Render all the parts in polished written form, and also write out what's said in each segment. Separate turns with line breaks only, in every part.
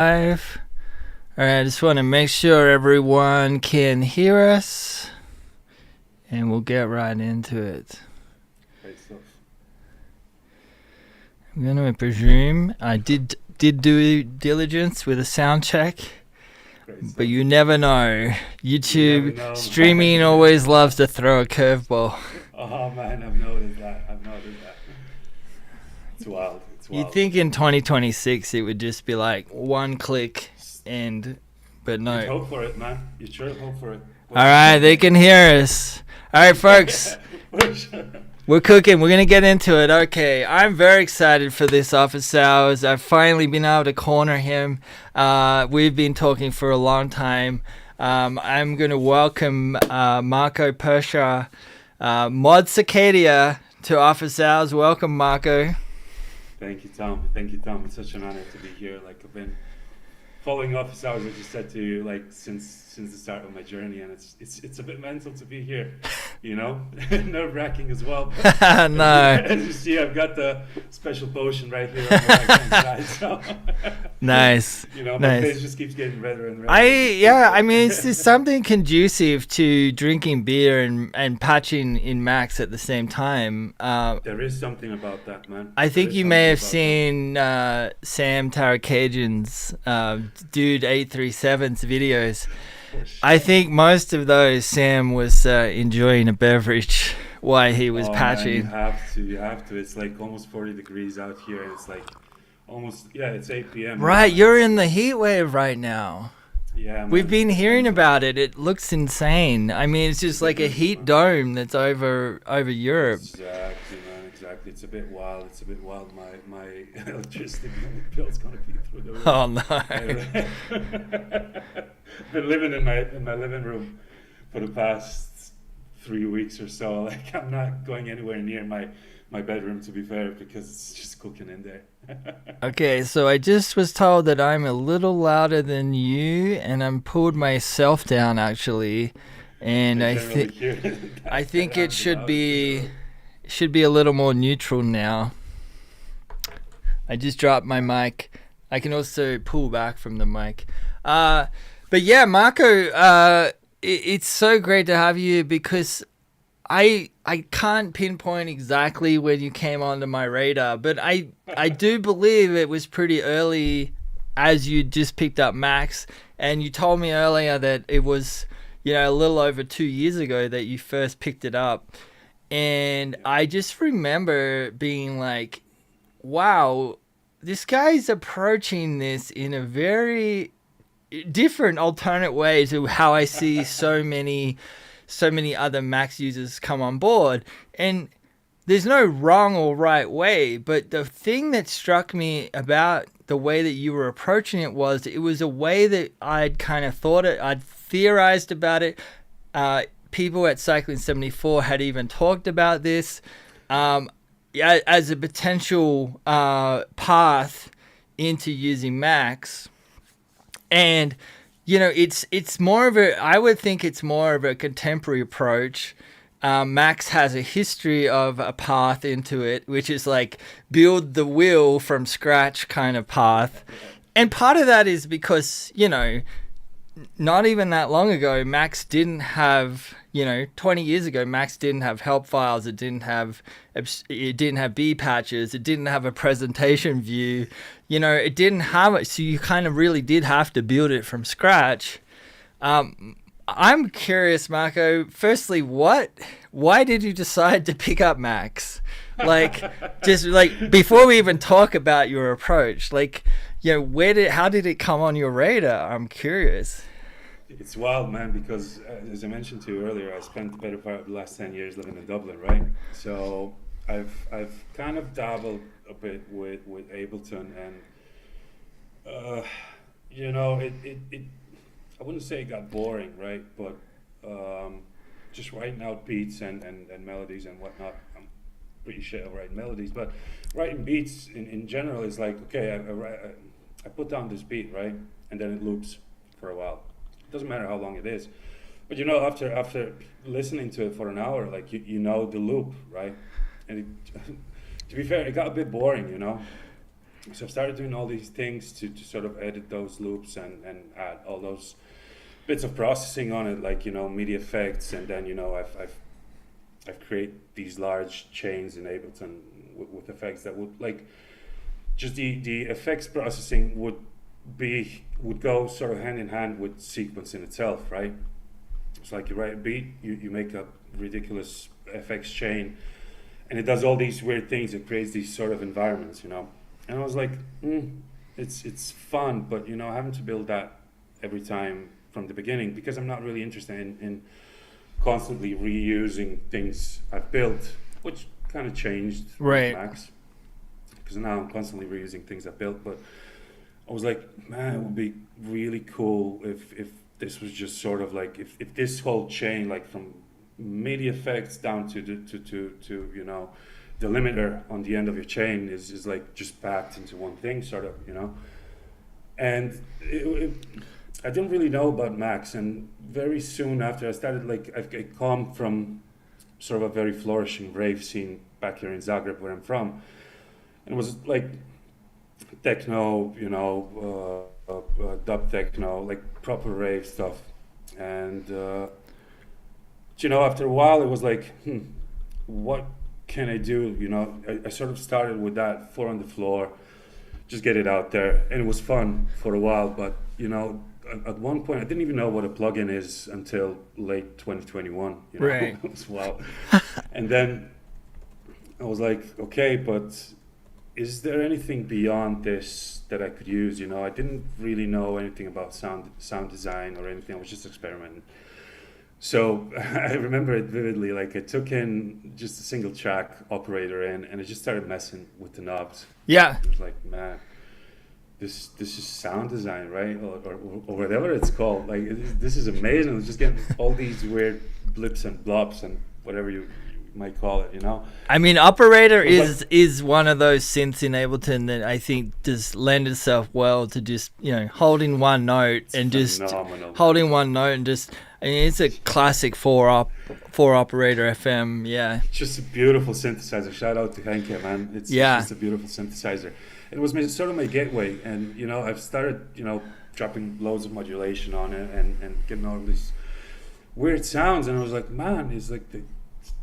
Live. All right, I just want to make sure everyone can hear us, and we'll get right into it.
Great stuff.
I'm going to presume I did due diligence with a sound check, but you never know. YouTube
never know,
streaming always loves to throw a curveball.
Oh man, I've noticed that. It's wild.
You'd think in 2026 it would just be like one click, but no.
You'd hope for it, man. You sure hope for it.
All right, they can hear us. All right, folks. We're cooking. We're going to get into it. Okay, I'm very excited for this office hours. I've finally been able to corner him. We've been talking for a long time. I'm going to welcome Marko Prsa, mod.cycadia, to office hours. Welcome, Marko.
Thank you, Tom. It's such an honor to be here. Like, I've been following office hours, as you said, to you, like, since the start of my journey, and it's a bit mental to be here, you know, nerve-wracking as well.
No.
As you see, I've got the special potion right here on the right-hand side. So
Nice.
You know, my face just keeps getting redder and redder.
I mean, it's just something conducive to drinking beer and patching in Max at the same time.
There is something about that, man.
I think you may have seen Sam Tarakajan's Dude 837's videos. I think most of those Sam was enjoying a beverage while he was patching.
Man, you have to. It's like almost 40 degrees out here, and it's like it's 8 p.m.
Right, you're in the heat wave right now.
Yeah, man.
We've been hearing about it. It looks insane. I mean, it's just like a heat dome that's over Europe.
Exactly, man. Exactly. It's a bit wild. My electricity bill's gonna be through the roof.
Oh no.
Been living in my living room for the past 3 weeks or so. Like, I'm not going anywhere near my bedroom, to be fair, because it's just cooking in there.
Okay, so I just was told that I'm a little louder than you, and I'm pulled myself down actually, and I think it should be a little more neutral now. I just dropped my mic. I can also pull back from the mic. But yeah, Marko, it's so great to have you, because I can't pinpoint exactly when you came onto my radar, but I do believe it was pretty early, as you just picked up Max, and you told me earlier that it was, you know, a little over 2 years ago that you first picked it up. And I just remember being like, wow, this guy's approaching this in a very different, alternate way to how I see so many other Max users come on board. And there's no wrong or right way, but the thing that struck me about the way that you were approaching it was a way that I'd kind of thought it, I'd theorized about it. People at Cycling 74 had even talked about this as a potential path into using Max. And you know, I would think it's more of a contemporary approach. Max has a history of a path into it, which is like build the wheel from scratch kind of path. And part of that is because, you know, not even that long ago, Max didn't have, 20 years ago, Max didn't have help files. It didn't have B patches. It didn't have a presentation view. It didn't have it. So you kind of really did have to build it from scratch. I'm curious, Marko, firstly, why did you decide to pick up Max? Just before we even talk about your approach, how did it come on your radar? I'm curious.
It's wild, man, because as I mentioned to you earlier, I spent the better part of the last 10 years living in Dublin, right? So I've kind of dabbled a bit with Ableton, and it I wouldn't say it got boring, right? But just writing out beats and melodies and whatnot. I'm pretty shit at writing melodies, but writing beats in general is like, okay, I put down this beat, right? And then it loops for a while. It doesn't matter how long it is. But after listening to it for an hour, like you know the loop, right? And to be fair, it got a bit boring, So I've started doing all these things to sort of edit those loops and add all those bits of processing on it, like, you know, MIDI effects, and then, you know, I've created these large chains in Ableton with effects that would, like, just the effects processing would go sort of hand in hand with sequence in itself, right? It's like you write a beat, you make a ridiculous FX chain, and it does all these weird things. It creates these sort of environments, you know. And I was like, it's fun, but, you know, having to build that every time from the beginning, because I'm not really interested in constantly reusing things I've built, which kind of changed
Right.
with Max, because now I'm constantly reusing things I've built. But I was like, man, it would be really cool if this was just sort of like, if this whole chain, like from MIDI effects down to you know, the limiter on the end of your chain is like just packed into one thing, sort of, you know. And I didn't really know about Max, and very soon after I started, like, I come from sort of a very flourishing rave scene back here in Zagreb, where I'm from, and it was like techno, you know, dub techno, like proper rave stuff. And you know, after a while, it was like, what can I do? You know, I sort of started with that, 4 on the floor, just get it out there, and it was fun for a while. But, you know, at one point, I didn't even know what a plugin is until late 2021. You know?
Right.
It was wild. And then I was like, okay, but is there anything beyond this that I could use? You know, I didn't really know anything about sound design or anything. I was just experimenting. So I remember it vividly. Like, I took in just a single track operator in, and I just started messing with the knobs.
Yeah.
It was like, man, this is sound design, right? Or whatever it's called. Like, this is amazing. It's just getting all these weird blips and blops and whatever you might call it, you know?
I mean, operator is one of those synths in Ableton that I think does lend itself well to just, you know, holding one note and just holding one note and just, I mean, it's a classic four operator FM. Yeah.
Just a beautiful synthesizer. Shout out to Henke, man. It's just a beautiful synthesizer. It was sort of my gateway, and, you know, I've started, you know, dropping loads of modulation on it and getting all these weird sounds, and I was like, man, it's like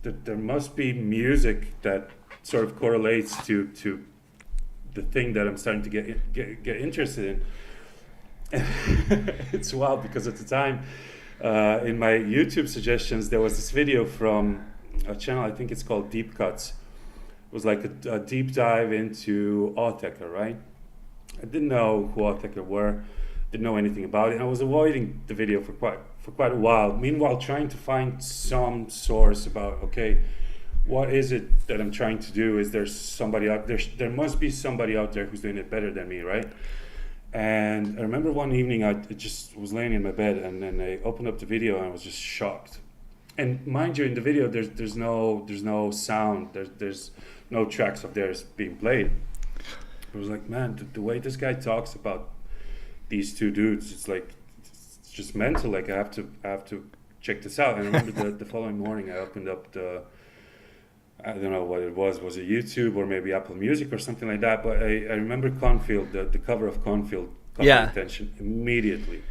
there must be music that sort of correlates to the thing that I'm starting to get interested in. It's wild, because at the time, in my YouTube suggestions, there was this video from a channel, I think it's called Deep Cuts. It was like a deep dive into Autechre, right? I didn't know who Autechre were, didn't know anything about it, and I was avoiding the video for quite a while. Meanwhile, trying to find some source about, okay, what is it that I'm trying to do? Is there somebody out there? There must be somebody out there who's doing it better than me, right? And I remember one evening I just was laying in my bed, and then I opened up the video and I was just shocked. And mind you, in the video, there's no sound. There's no tracks of theirs being played. I was like, man, the way this guy talks about these two dudes, it's like, it's just mental. Like, I have to check this out. And I remember the following morning, I opened up I don't know what it was it YouTube or maybe Apple Music or something like that, but I remember Cornfield, the cover of Cornfield caught my attention immediately.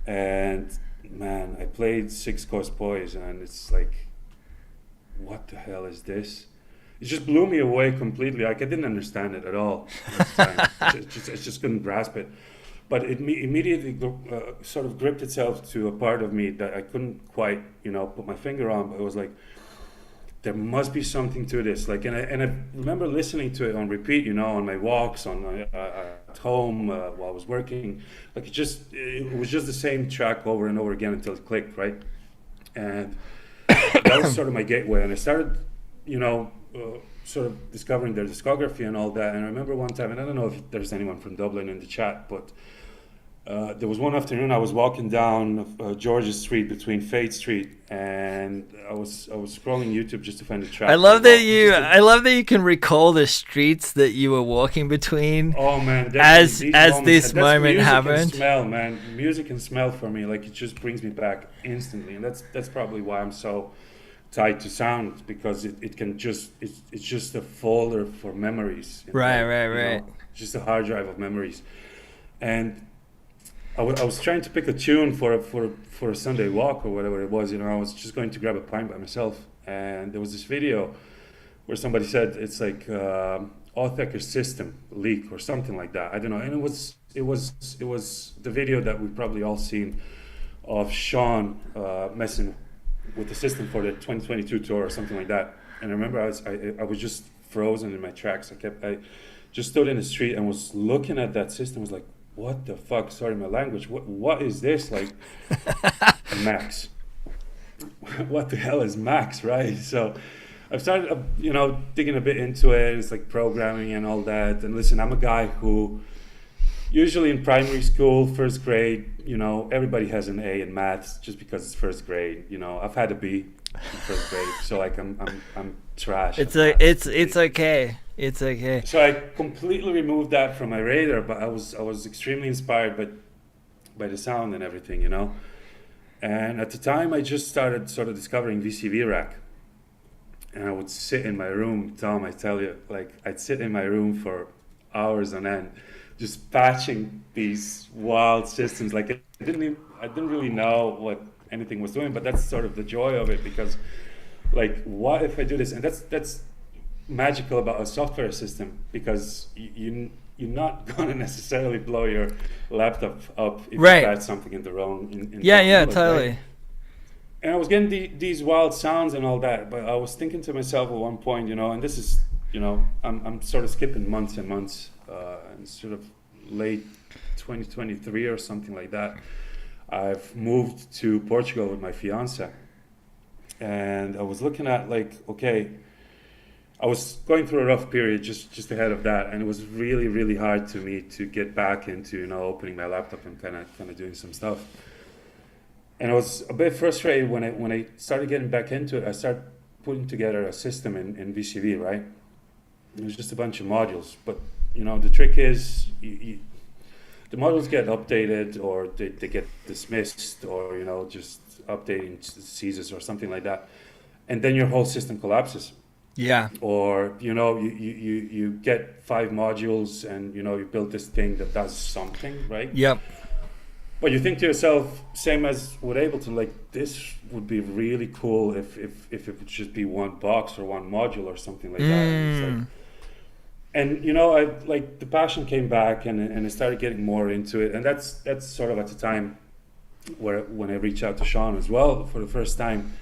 And man, I played Six Course Boys, and it's like, what the hell is this? It just blew me away completely. Like, I didn't understand it at all at the time. I just couldn't grasp it. But it immediately sort of gripped itself to a part of me that I couldn't quite, you know, put my finger on. But it was like, there must be something to this. Like, and I remember listening to it on repeat, you know, on my walks, at home while I was working. Like, it was just the same track over and over again until it clicked, right? And that was sort of my gateway. And I started, you know, sort of discovering their discography and all that. And I remember one time, and I don't know if there's anyone from Dublin in the chat, but there was one afternoon I was walking down George's Street between Fate Street, and I was scrolling YouTube just to find a track.
I love that you can recall the streets that you were walking between.
Oh man,
as this moment happened.
And smell, man, music and smell for me, like, it just brings me back instantly, and that's probably why I'm so tied to sound because it can just it's just a folder for memories.
Right,
like,
right,
you
right.
know, just a hard drive of memories. And I was trying to pick a tune for a Sunday walk or whatever it was. You know, I was just going to grab a pint by myself, and there was this video where somebody said it's like Authaker system leak or something like that. I don't know. And it was the video that we've probably all seen of Sean messing with the system for the 2022 tour or something like that. And I remember I was just frozen in my tracks. I just stood in the street and was looking at that system. I was like, what the fuck? Sorry, my language. What is this? Like, Max. What the hell is Max, right? So I've started, you know, digging a bit into it. It's like programming and all that. And listen, I'm a guy who usually in primary school, first grade, you know, everybody has an A in maths just because it's first grade. You know, I've had a B in first grade, so like I'm trash.
It's okay. It's okay.
So I completely removed that from my radar, but I was extremely inspired by the sound and everything, you know. And at the time, I just started sort of discovering VCV rack, and I would sit in my room. Tom, I tell you, like I'd sit in my room for hours on end, just patching these wild systems. Like I didn't really know what anything was doing, but that's sort of the joy of it, because like, what if I do this? And that's magical about a software system, because you're not going to necessarily blow your laptop up if
Right.
you patch something in the wrong
Yeah,
mode,
totally.
right? And I was getting these wild sounds and all that, but I was thinking to myself at one point, you know, and this is, you know, I'm sort of skipping months and months, and sort of late 2023 or something like that. I've moved to Portugal with my fiance, and I was looking at like, okay, I was going through a rough period just ahead of that, and it was really, really hard to me to get back into, you know, opening my laptop and kind of doing some stuff. And I was a bit frustrated when I started getting back into it. I started putting together a system in VCV, right? It was just a bunch of modules, but you know, the trick is the modules get updated, or they get dismissed, or you know, just updating ceases or something like that, and then your whole system collapses.
Yeah.
Or you know, you get 5 modules, and you know, you build this thing that does something, right?
Yep.
But you think to yourself, same as with Ableton, like this would be really cool if it would just be one box or one module or something like that. And it's like, and you know, I like the passion came back, and I started getting more into it, and that's sort of at the time when I reached out to Sean as well for the first time.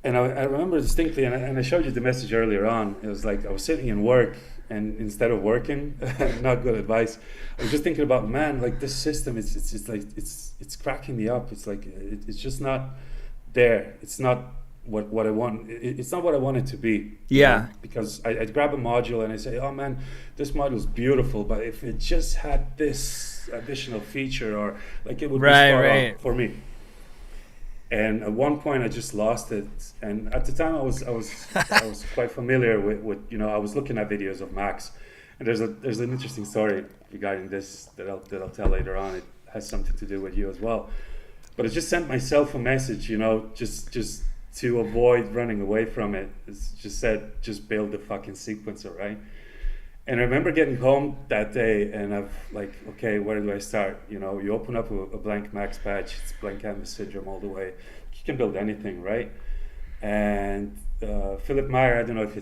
And I remember distinctly, and I showed you the message earlier on. It was like I was sitting in work, and instead of working, not good advice, I was just thinking about, man, like this system, it's like it's cracking me up. It's like it's just not there. It's not what I want. It's not what I want it to be.
Yeah.
You know? Because I'd grab a module and I say, oh man, this module is beautiful, but if it just had this additional feature, or like it would be spot on for me. And at one point I just lost it, and at the time I was quite familiar with you know, I was looking at videos of Max, and there's an interesting story regarding this that I'll tell later on. It has something to do with you as well, but I just sent myself a message, you know, just to avoid running away from it. It's just said, just build the fucking sequencer, right? And I remember getting home that day, and I've like, okay, where do I start? You know, you open up a blank Max patch, it's blank canvas syndrome all the way. You can build anything, right? And Philip Meyer, I don't know if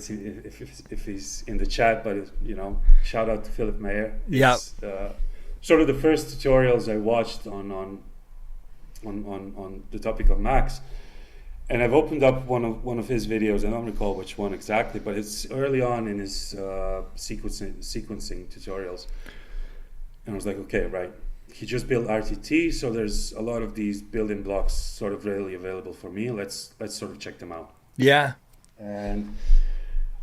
he's in the chat, but you know, shout out to Philip Meyer.
Yeah.
Sort of the first tutorials I watched on the topic of Max. And I've opened up one of his videos. I don't recall which one exactly, but it's early on in his sequencing tutorials. And I was like, okay, right. He just built RTT, so there's a lot of these building blocks sort of readily available for me. Let's sort of check them out.
Yeah.
And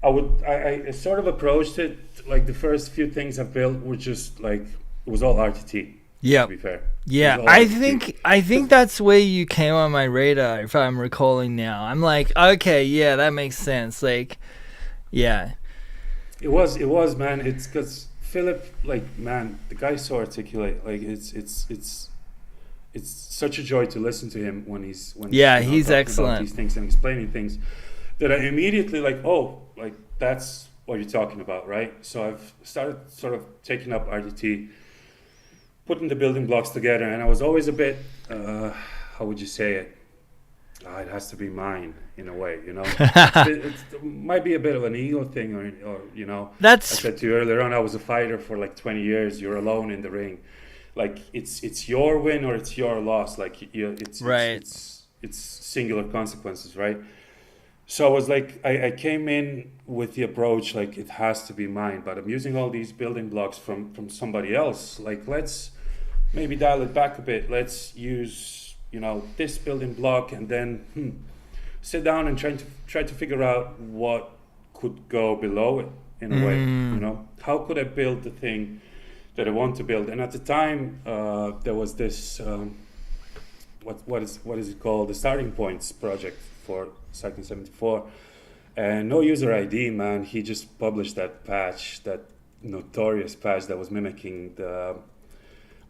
I sort of approached it like the first few things I've built were just like, it was all RTT.
Yeah.
To be fair.
Yeah, I think that's where you came on my radar, if I'm recalling now. I'm like, okay, yeah, that makes sense. Like, yeah.
It was, man. It's because Philip, like, man, the guy's so articulate. Like, it's it's such a joy to listen to him when
Yeah,
you know,
he's
talking about
excellent.
these things and explaining things that I immediately like, oh, like that's what you're talking about, right? So I've started sort of taking up RDT, putting the building blocks together, and I was always a bit, how would you say it? It has to be mine in a way, you know. It might be a bit of an ego thing, or you know, I
That's
said to you earlier on, I was a fighter for like 20 years. You're alone in the ring, like it's your win or it's your loss. Like
right.
it's singular consequences, right? So I was like, I came in with the approach like it has to be mine, but I'm using all these building blocks from somebody else. Like let's maybe dial it back a bit. Let's use, you know, this building block and then sit down and try to figure out what could go below it in a way. You know, how could I build the thing that I want to build? And at the time, there was this what is it called? The Starting Points project for Cycling 74, and no user ID, man. He just published that patch, that notorious patch that was mimicking the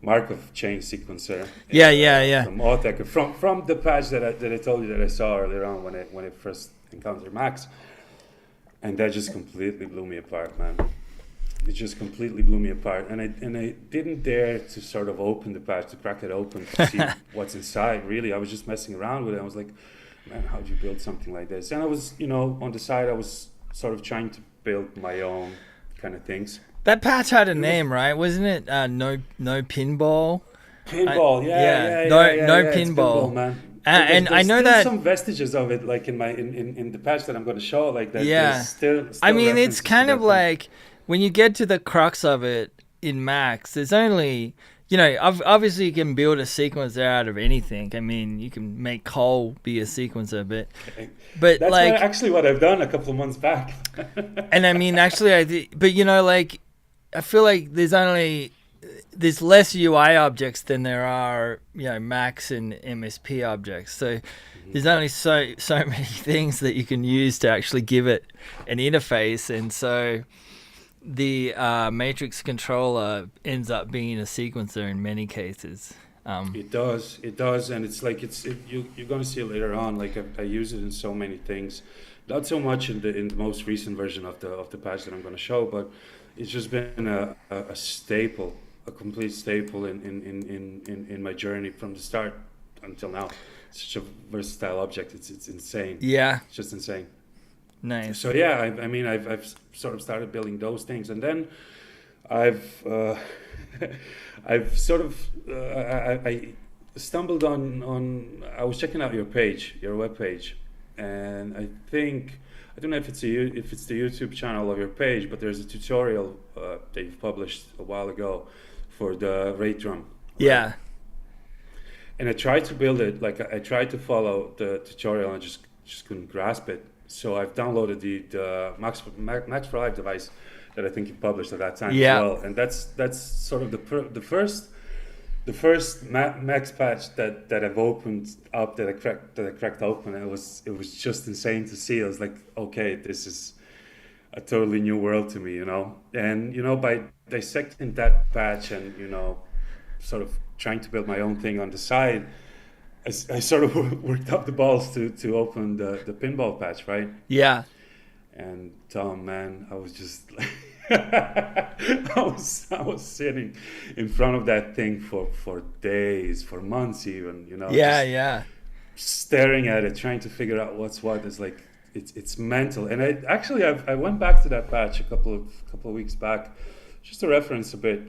Markov chain sequencer.
Yeah.
From Autek, from the patch that I told you that I saw earlier on when I first encountered Max, and that just completely blew me apart, man. It just completely blew me apart, and I didn't dare to sort of open the patch, to crack it open to see what's inside. Really, I was just messing around with it. I was like, man, how do you build something like this? And I was, you know, on the side, I was sort of trying to build my own kind of things.
That patch had a name, right? Wasn't it? No pinball.
Pinball,
No
it's
pinball,
man.
and I
There's
know
still
that.
some vestiges of it, like in the patch that I'm going to show, like that.
Yeah,
There's still
I mean,
references
it's
to
kind
that
of
thing.
like when you get to the crux of it in Max. There's only, you know, obviously you can build a sequencer out of anything. I mean, you can make coal be a sequencer, but
That's
like,
actually what I've done a couple of months back.
and I mean, actually, but you know, like, I feel like there's less UI objects than there are, you know, Max and MSP objects. So there's only so many things that you can use to actually give it an interface, and so the matrix controller ends up being a sequencer in many cases.
It does, and it's like you're going to see it later on. Like I use it in so many things, not so much in the most recent version of the patch that I'm going to show, but it's just been a staple, a complete staple in my journey from the start until now. It's such a versatile object. It's insane.
Yeah,
It's just insane.
nice.
So yeah, I mean, I've sort of started building those things, and then I've I've sort of I stumbled on I was checking out your page, your web page, and I don't know if it's the YouTube channel of your page, but there's a tutorial that you've published a while ago for the rate drum. Right?
Yeah,
And I tried to build it, like I tried to follow the tutorial, and I just couldn't grasp it. So I've downloaded the Max for Live device that I think you published at that time
Yeah.
as well, and that's sort of the first Max patch that I've opened up, that I cracked open. It was just insane to see. I was like, okay, this is a totally new world to me, you know. And you know, by dissecting that patch and, you know, sort of trying to build my own thing on the side, I sort of worked up the balls to open the pinball patch, right?
yeah.
And Tom, man, I was just like, I was sitting in front of that thing for days, for months even, you know.
Yeah,
just
yeah.
staring at it, trying to figure out what's what. Is like it's mental. And I went back to that patch a couple of weeks back, just to reference a bit,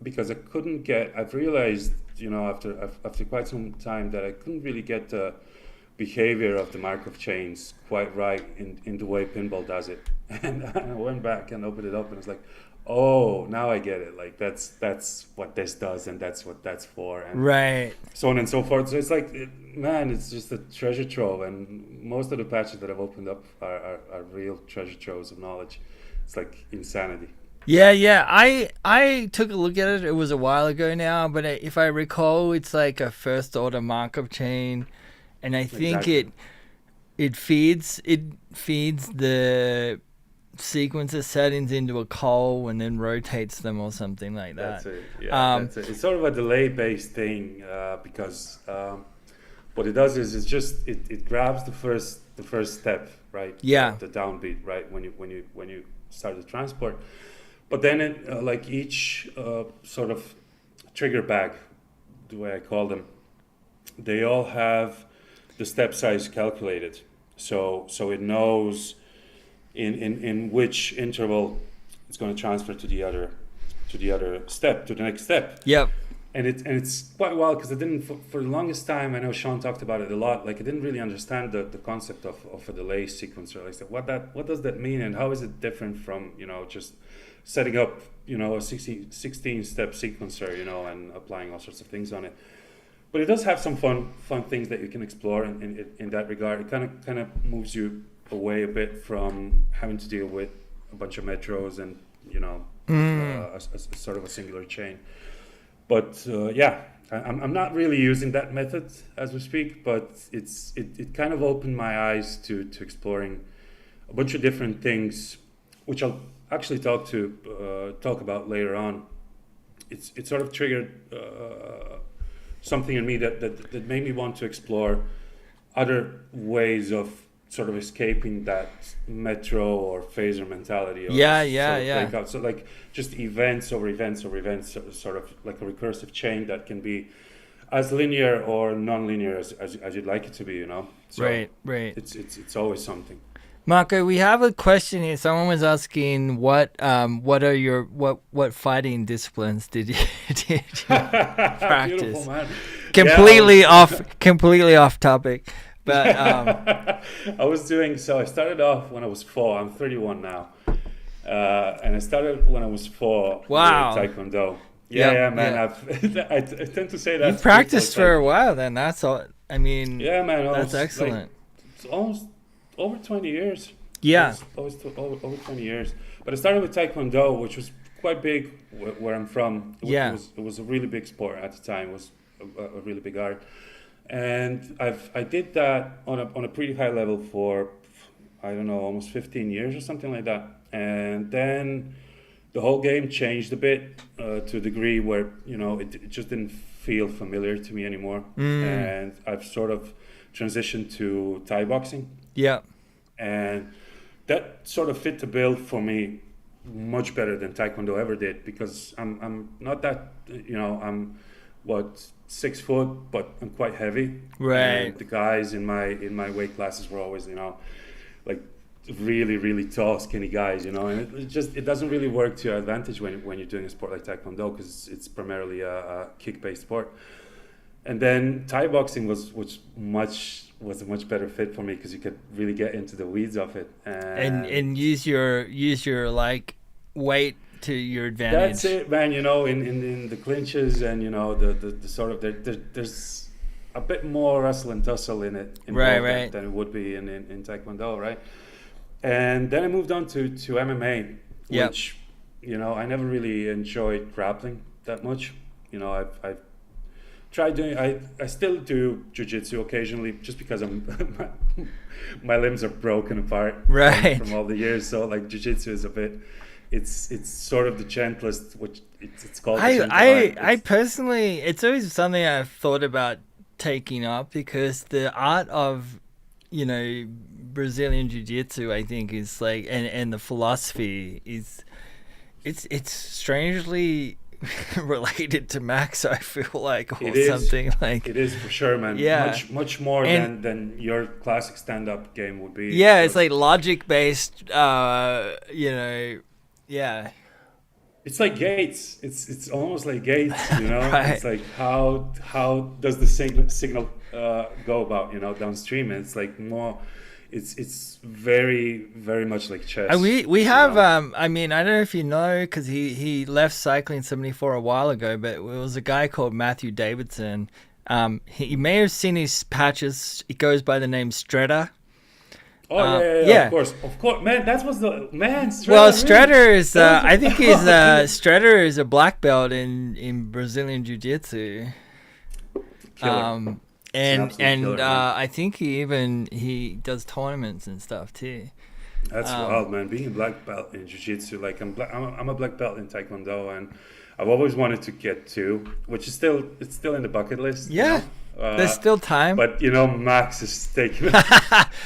because I've realized, you know, after quite some time, that I couldn't really get the behavior of the Markov chains quite right in the way pinball does it. And I went back and opened it up, and I was like, oh, now I get it. Like that's what this does, and that's what that's for, and
Right.
so on and so forth. So it's like, man, it's just a treasure trove, and most of the patches that I've opened up are real treasure troves of knowledge. It's like insanity.
Yeah, yeah. I took a look at it. It was a while ago now, but if I recall, it's like a first order Markov chain, and I think
Exactly.
it feeds the sequences settings into a call and then rotates them or something like that.
That's it. Yeah, that's it. It's sort of a delay-based thing because what it does is it grabs the first step, right?
Yeah.
The downbeat, right? When you start the transport, but then it like each sort of trigger bag, the way I call them, they all have the step size calculated, so it knows in which interval it's going to transfer to the other step, to the next step.
Yep.
And it's quite wild because I didn't for the longest time. I know Sean talked about it a lot. Like I didn't really understand the concept of a delay sequencer. Like what does that mean, and how is it different from just setting up a 16 step sequencer and applying all sorts of things on it. But it does have some fun things that you can explore in that regard. It kind of moves you away a bit from having to deal with a bunch of metros and a sort of a singular chain. But I'm not really using that method as we speak. But it kind of opened my eyes to exploring a bunch of different things, which I'll actually talk about later on. It sort of triggered something in me that made me want to explore other ways of sort of escaping that metro or phaser mentality. Breakout. So like just events over events over events, sort of like a recursive chain that can be as linear or non-linear as you'd like it to be. So
right.
It's always something.
Marko, we have a question here. Someone was asking what fighting disciplines did you practice?
Beautiful, man.
Completely off topic. But
I started off when I was 4. I'm 31 now. And I started when I was 4
Wow.
with Taekwondo.
Yep,
Man.
yeah.
I tend to say that.
You practiced for a while then. That's all. I mean,
yeah, man.
That's excellent.
It's almost over 20 years.
Yeah.
Over 20 years. But I started with Taekwondo, which was quite big where I'm from. It was a really big sport at the time. It was a really big art. And I did that on a pretty high level for, I don't know, almost 15 years or something like that. And then the whole game changed a bit to a degree where, it just didn't feel familiar to me anymore. And I've sort of transitioned to Thai boxing.
Yeah.
And that sort of fit the bill for me much better than Taekwondo ever did, because I'm not that, I'm 6 foot, but I'm quite heavy.
Right.
And the guys in my weight classes were always, like really, really tall, skinny guys, and it doesn't really work to your advantage when you're doing a sport like Taekwondo, because it's primarily a kick-based sport. And then Thai boxing was a much better fit for me, because you could really get into the weeds of it
and use your like weight to your advantage.
That's it, man. In the clinches and the sort of there's a bit more wrestle and tussle in it,
right.
than it would be in Taekwondo, right? And then I moved on to MMA, which I never really enjoyed grappling that much. I've tried doing. I still do jiu-jitsu occasionally, just because my limbs are broken apart from all the years. So like jiu-jitsu is a bit. It's sort of the gentlest, which it's called.
I personally, it's always something I've thought about taking up, because the art of Brazilian jiu-jitsu, I think, is like, and the philosophy is, it's strangely related to Max, I feel like, or something like.
It is for sure, man.
Yeah,
much more than your classic stand-up game would be.
Yeah, it's like logic based. Yeah.
It's like gates. It's almost like gates.
Right.
It's like how does the signal go about downstream? And it's like more. It's very, very much like chess.
And we have I mean, I don't know if you know, because he left Cycling 74 a while ago, but it was a guy called Matthew Davidson. He may have seen his patches. It goes by the name Stretta.
Oh yeah, of course, man. That was the man. Strader,
well, Strader is. I think he's Strader is a black belt in Brazilian Jiu-Jitsu. And
killer,
I think he does tournaments and stuff too.
That's wild, man. Being a black belt in jiu-jitsu, like I'm a black belt in taekwondo, and I've always wanted to get to, which is still in the bucket list, you
Yeah,
know.
there's still time.
But Max is taking.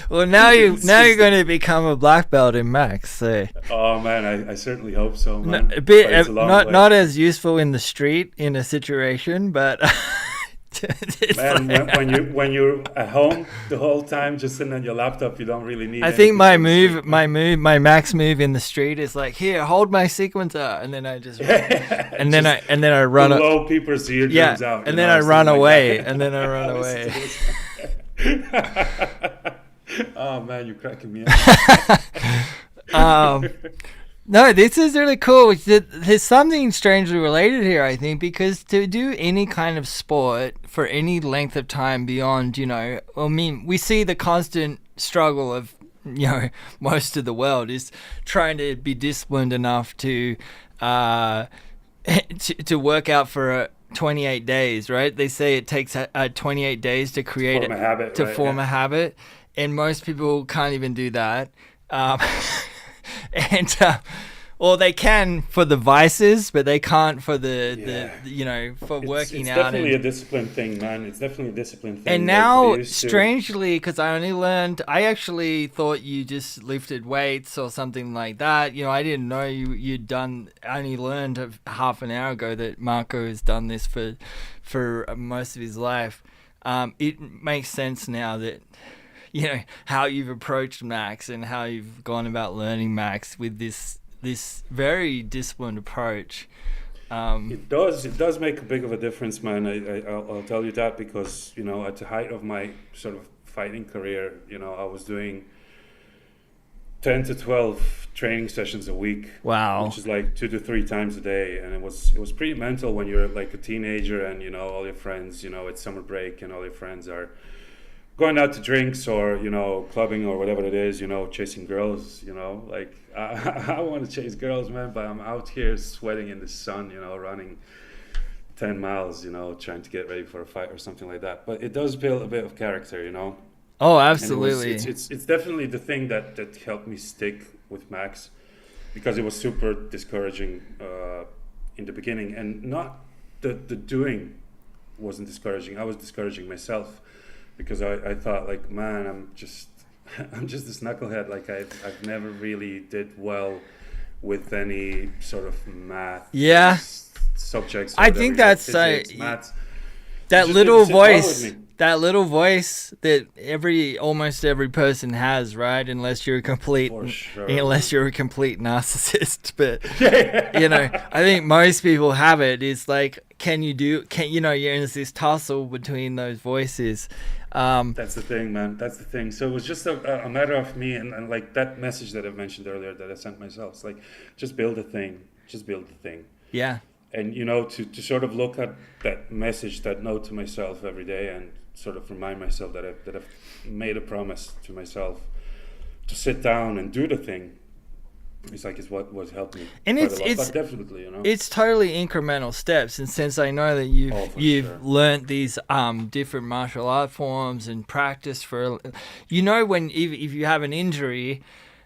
Well, now you're
It's just-
going to become a black belt in Max. So
Oh man, I certainly hope so,
no,
man.
a bit
But it's a long way.
not as useful in the street in a situation, but it's
Man,
like-
when you're at home the whole time, just sitting on your laptop, you don't really need.
I think my
anything from the
move, my Max move in the street is like, here, hold my sequencer, and then I just and then I run
street.
up.
Blow people's eardrums out.
And
you
then
know,
I run
something like
away,
that.
and then I run away.
Oh man, you're cracking me up.
No, this is really cool. There's something strangely related here, I think, because to do any kind of sport for any length of time beyond, I mean, we see the constant struggle of, most of the world is trying to be disciplined enough to work out for 28 days, right? They say it takes 28 days to create
Form a habit, right?
form
Yeah.
a habit, and most people can't even do that. And or they can for the vices, but they can't for the for working
it's
out.
definitely a discipline thing, man. It's definitely a discipline thing.
And
Like,
now,
I used to-
strangely, because I actually thought you just lifted weights or something like that. I didn't know you'd done. I only learned half an hour ago that Marko has done this for most of his life. It makes sense now that how you've approached Max and how you've gone about learning Max with this very disciplined approach.
It does make a big of a difference, man. I'll tell you that because at the height of my sort of fighting career, I was doing 10 to 12 training sessions a week.
Wow.
Which is like 2 to 3 times a day, and it was pretty mental when you're like a teenager and all your friends, it's summer break and all your friends are going out to drinks or clubbing or whatever it is, chasing girls. Like I want to chase girls, man, but I'm out here sweating in the sun, running 10 miles, trying to get ready for a fight or something like that. But it does build a bit of character,
Oh,
And
absolutely.
it's definitely the thing that helped me stick with Max, because it was super discouraging in the beginning, and not the doing wasn't discouraging. I was discouraging myself, because I thought, like, man, I'm just this knucklehead. Like I've never really did well with any sort of math subjects. Or
I
whatever,
think that's
physics, maths.
that
It just
little
didn't sit well with
voice.
me.
That little voice that almost every person has, right? Unless you're a complete
For sure.
narcissist. But I think most people have it. It's like, you're in this tussle between those voices.
That's the thing, man. That's the thing. So it was just a matter of me and like that message that I mentioned earlier that I sent myself. It's like, just build a thing. Just build the thing.
Yeah.
And to sort of look at that message, that note to myself every day, and sort of remind myself that I've made a promise to myself to sit down and do the thing. It's what helped me.
And
quite a lot. But definitely,
it's totally incremental steps. And since I know that you've
sure.
learnt these different martial art forms and practice for, when if you have an injury.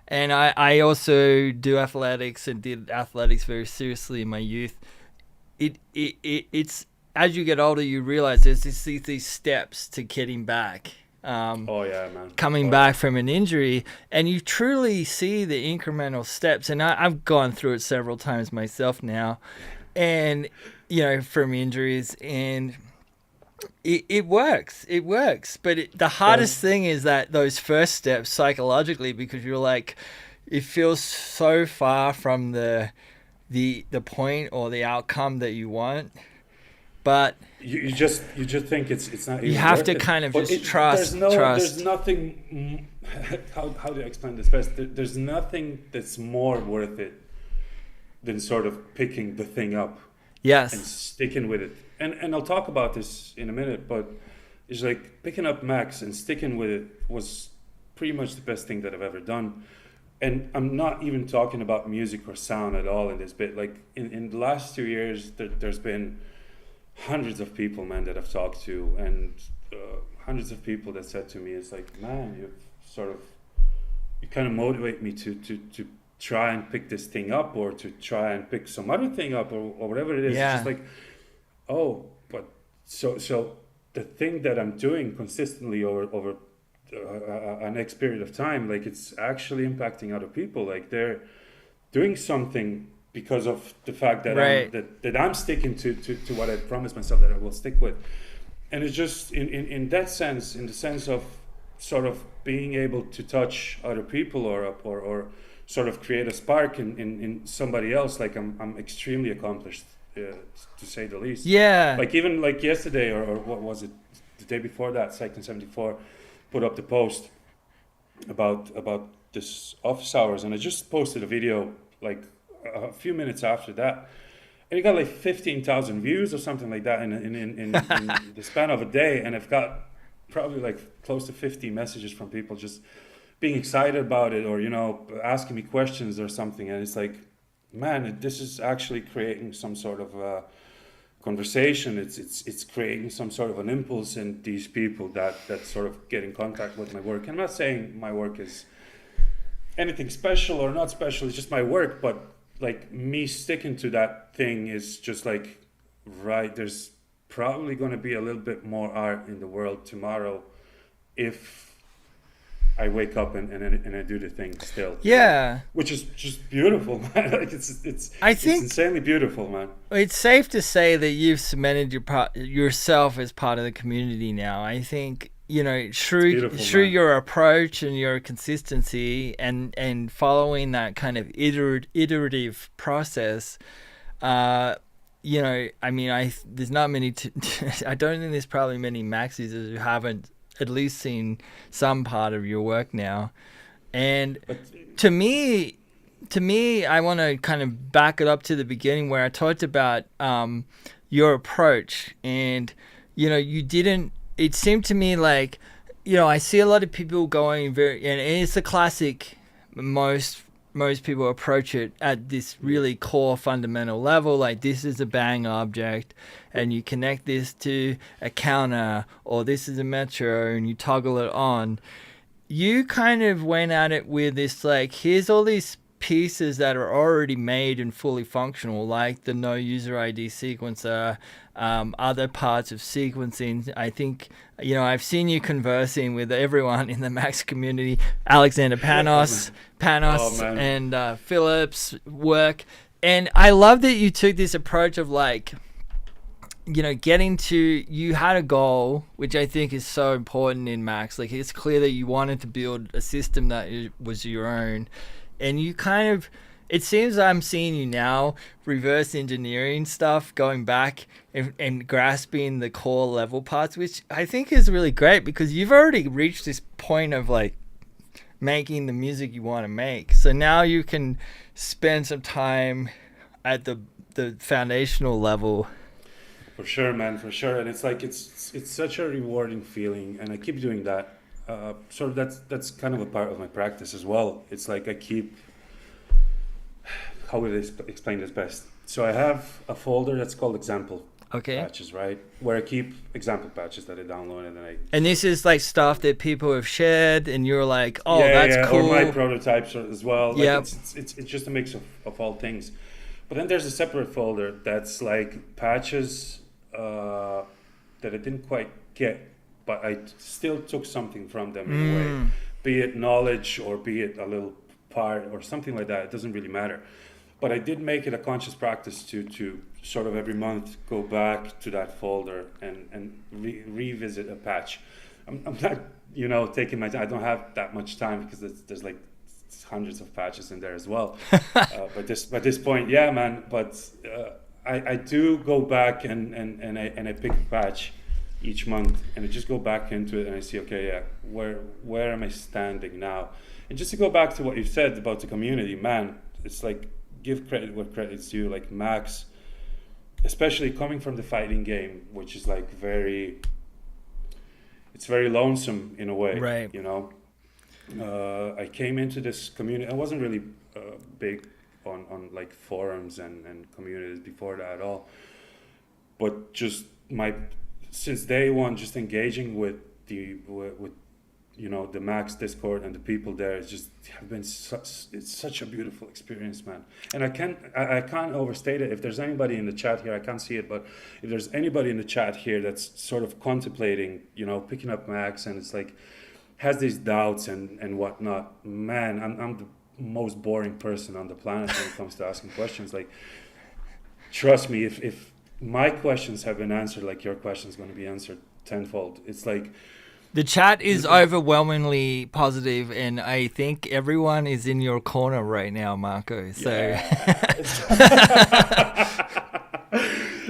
And I also do athletics and did athletics very seriously in my youth. It's as you get older, you realize there's these steps to getting back.
Oh yeah, man.
Coming back from an injury, and you truly see the incremental steps. And I've gone through it several times myself now, and from injuries, and it works. It works. But the hardest thing is that those first steps psychologically, because you're like, it feels so far from the point or the outcome that you want. But
you just think it's not.
you
even
have
worth
to
it.
kind of
But
just trust.
There's nothing. How do I explain this best? There's nothing that's more worth it than sort of picking the thing up and
Yes.
sticking with it. And I'll talk about this in a minute, but it's like picking up Max and sticking with it was pretty much the best thing that I've ever done. And I'm not even talking about music or sound at all in this bit. Like in the last 2 years, there's been hundreds of people, man, that I've talked to, and hundreds of people that said to me, it's like, man, you've sort of you kind of motivate me to try and pick this thing up, or to try and pick some other thing up, or whatever it is. It's just
Yeah.
like, oh, but so the thing that I'm doing consistently over a next period of time, like it's actually impacting other people. Like they're doing something because of the fact that
Right.
I'm sticking to what I promised myself that I will stick with. And it's just in that sense, in the sense of sort of being able to touch other people, or sort of create a spark in somebody else. Like I'm extremely accomplished, to say the least.
Yeah.
Like even like yesterday, or what was it, the day before that, Cycling 74 put up the post about this office hours, and I just posted a video like a few minutes after that, and it got like 15,000 views or something like that in the span of a day, and I've got probably like close to 50 messages from people just being excited about it, or asking me questions or something, and it's like, man, this is actually creating some sort of conversation. It's creating some sort of an impulse in these people that sort of get in contact with my work. I'm not saying my work is anything special or not special, it's just my work, but like me sticking to that thing is just like, right, there's probably going to be a little bit more art in the world tomorrow if I wake up and I do the thing still,
Yeah.
which is just beautiful, man. Like
I
it's
think
insanely beautiful, man.
it's safe to say that you've cemented yourself as part of the community now. I think
It's
through
beautiful,
through
man.
your approach and your consistency and following that kind of iterative process. I mean, there's not many. I don't think there's probably many maxis who haven't at least seen some part of your work now. And
But
to me, I want to kind of back it up to the beginning where I talked about your approach, and you didn't. It seemed to me like, I see a lot of people going and it's a classic. Most people approach it at this really core fundamental level, like this is a bang object, and you connect this to a counter, or this is a metro, and you toggle it on. You kind of went at it with this, like, here's all these pieces that are already made and fully functional, like the no user ID sequencer, other parts of sequencing. I think, I've seen you conversing with everyone in the Max community, Alexander
oh man, oh
Panos
man,
and Philip's work. And I love that you took this approach of like, you had a goal, which I think is so important in Max. Like, it's clear that you wanted to build a system that was your own. And you kind of, it seems I'm seeing you now reverse engineering stuff, going back and grasping the core level parts, which I think is really great because you've already reached this point of like making the music you want to make. So now you can spend some time at the foundational level.
for sure, man, for sure. And it's like it's such a rewarding feeling, and I keep doing that. Sort of that's kind of a part of my practice as well. It's like I keep, how would I explain this best? So I have a folder that's called example
Okay.
patches, right? Where I keep example patches that I download, and then
And this is like stuff that people have shared, and you're like, oh,
yeah,
that's cool.
or my prototypes as well. Like
Yep.
it's just a mix of all things. But then there's a separate folder that's like patches that I didn't quite get, but I still took something from them in a way, be it knowledge or be it a little part or something like that. It doesn't really matter. But I did make it a conscious practice to sort of every month go back to that folder and revisit a patch. I'm not taking my time. I don't have that much time because there's like hundreds of patches in there as well. But this point, yeah, man. But I do go back and I pick a patch each month, and I just go back into it and I see, okay, yeah, where am I standing now? And just to go back to what you said about the community, man, it's like, give credit where credit's due. Like Max, especially coming from the fighting game, which is like it's very lonesome in a way,
Right.
I came into this community. I wasn't really big on like forums and communities before that at all, but just since day one, just engaging with the Max Discord and the people there, it's just have been it's such a beautiful experience, man. And I can't overstate it. If there's anybody in the chat here, I can't see it, but if there's anybody in the chat here that's sort of contemplating, picking up Max, and it's like has these doubts and whatnot, man, I'm the most boring person on the planet when it comes to asking questions. Like, trust me, if my questions have been answered, like your question's going to be answered tenfold. It's like
the chat is overwhelmingly positive, and I think everyone is in your corner right now, Marko. So,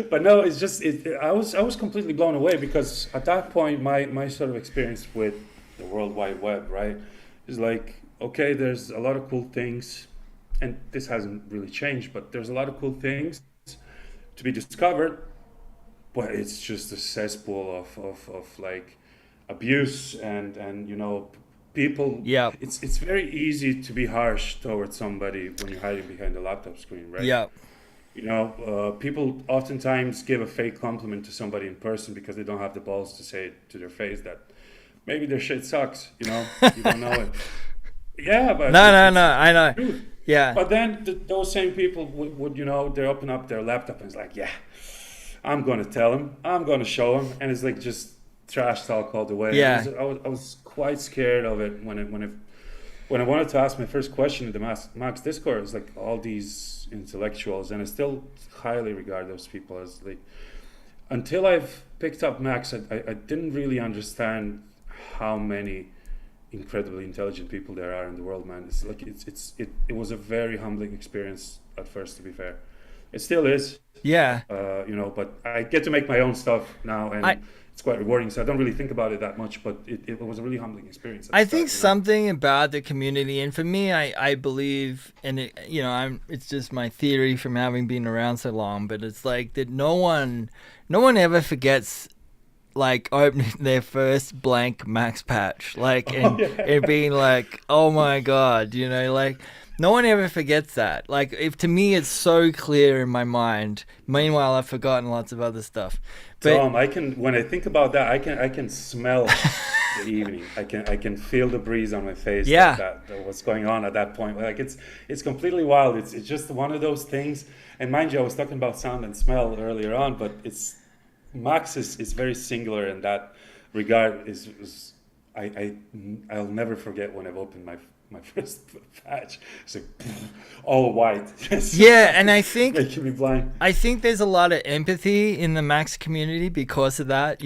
but no, it's just I was completely blown away, because at that point, my sort of experience with the World Wide Web, right, is like, okay, there's a lot of cool things, and this hasn't really changed, but there's a lot of cool things to be discovered, but it's just a cesspool of like abuse and people.
Yeah.
It's very easy to be harsh towards somebody when you're hiding behind a laptop screen, right?
Yeah.
People oftentimes give a fake compliment to somebody in person because they don't have the balls to say it to their face that maybe their shit sucks. You don't know it. Yeah, but
no, I know.
Truth.
Yeah.
But then those same people would they open up their laptop and it's like, yeah, I'm going to tell him, I'm going to show him, and it's like just trash talk all the way.
Yeah.
I was quite scared of it when I wanted to ask my first question in the Max Discord. It's like all these intellectuals, and I still highly regard those people as like. Until I've picked up Max, I didn't really understand how many incredibly intelligent people there are in the world, man. It's like it was a very humbling experience at first, to be fair. It still is.
Yeah.
But I get to make my own stuff now, and it's quite rewarding. So I don't really think about it that much, but it was a really humbling experience.
I think something about the community, and for me, I believe, and it's just my theory from having been around so long, but it's like that no one ever forgets like opening their first blank Max patch, like, and being like, oh my God, like no one ever forgets that. Like, if to me it's so clear in my mind. Meanwhile, I've forgotten lots of other stuff. But
Tom, when I think about that, I can smell the evening. I can feel the breeze on my face.
Yeah.
That what's going on at that point. Like it's completely wild. It's just one of those things. And mind you, I was talking about sound and smell earlier on, but Max is very singular in that regard. I'll never forget when I've opened my first patch. It's like all white.
Yeah, and I think
making me blind.
I think there's a lot of empathy in the Max community because of that.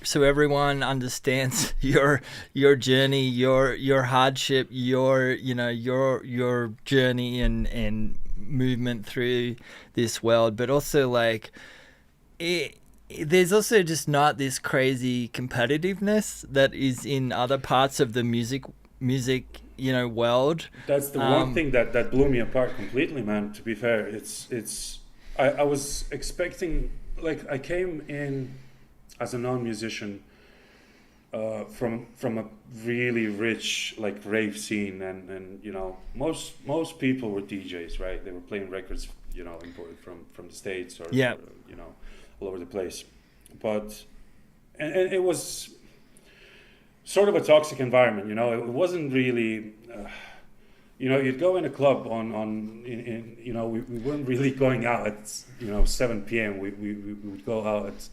So everyone understands your journey, your hardship, your journey and movement through this world, but also like there's also just not this crazy competitiveness that is in other parts of the music world.
That's the one thing that blew me apart completely, man. To be fair, I was expecting, like, I came in as a non-musician from a really rich like rave scene, and most people were DJs, right? They were playing records imported from the States or all over the place, but and it was sort of a toxic environment. It wasn't really you'd go in a club we weren't really going out at 7 p.m. we would go out at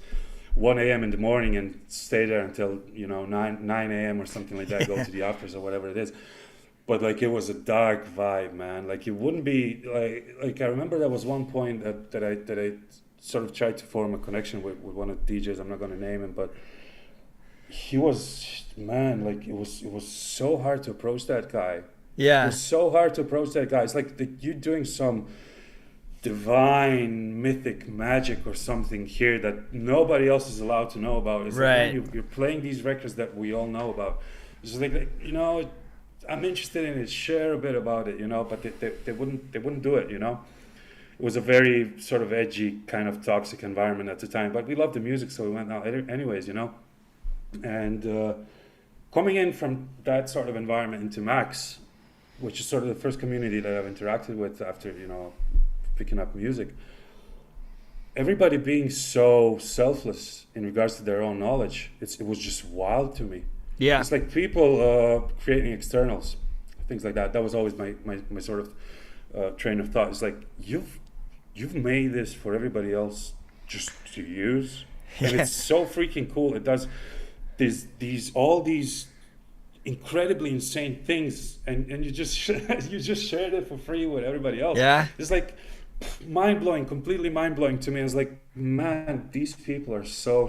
1 a.m. in the morning and stay there until 9 a.m. or something like that. Go to the afters or whatever it is. But like, it was a dark vibe, man. Like, it wouldn't be like I remember there was one point that I sort of tried to form a connection with one of the DJs. I'm not going to name him, but he was, man, like, it was so hard to approach that guy.
Yeah.
It was so hard to approach that guy. It's like you're doing some divine mythic magic or something here that nobody else is allowed to know about. It's
right.
Like, you're playing these records that we all know about. It's just like I'm interested in it, share a bit about it, but they wouldn't do it, It was a very sort of edgy, kind of toxic environment at the time, but we loved the music, so we went out anyways, And coming in from that sort of environment into Max, which is sort of the first community that I've interacted with after, picking up music, everybody being so selfless in regards to their own knowledge, it was just wild to me.
Yeah.
It's like people creating externals, things like that. That was always my sort of train of thought. It's like you've made this for everybody else just to use, and
Yeah.
it's so freaking cool. It does these all these incredibly insane things, and you just you just shared it for free with everybody else.
Yeah.
It's like mind blowing, completely mind blowing to me. It's like, man, these people are so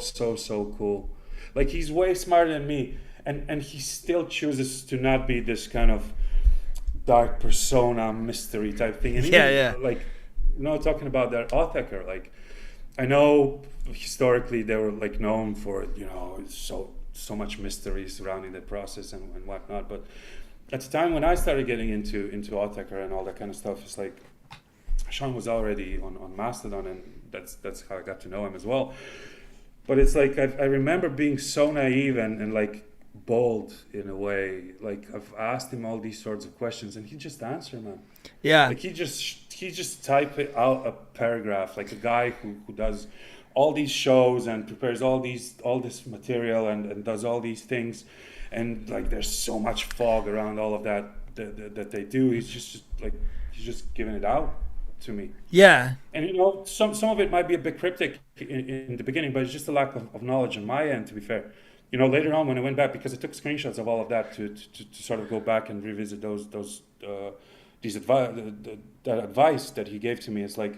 cool. Like he's way smarter than me, and he still chooses to not be this kind of dark persona mystery type thing. And
Yeah.
even
Yeah.
like, talking about that Authaker, like I know historically they were like known for so much mystery surrounding the process and whatnot. But at the time when I started getting into Authaker and all that kind of stuff, it's like Sean was already on Mastodon, and that's how I got to know him as well. But it's like I remember being so naive and like bold in a way. Like I've asked him all these sorts of questions, and he just answered, man.
Yeah.
Like he just type it out a paragraph, like a guy who does all these shows and prepares all this material and does all these things, and like there's so much fog around all of that they do. He's just giving it out to me.
Yeah.
And some of it might be a bit cryptic in the beginning, but it's just a lack of knowledge on my end, to be fair. Later on when I went back, because I took screenshots of all of that to sort of go back and revisit that advice that he gave to me. It's like,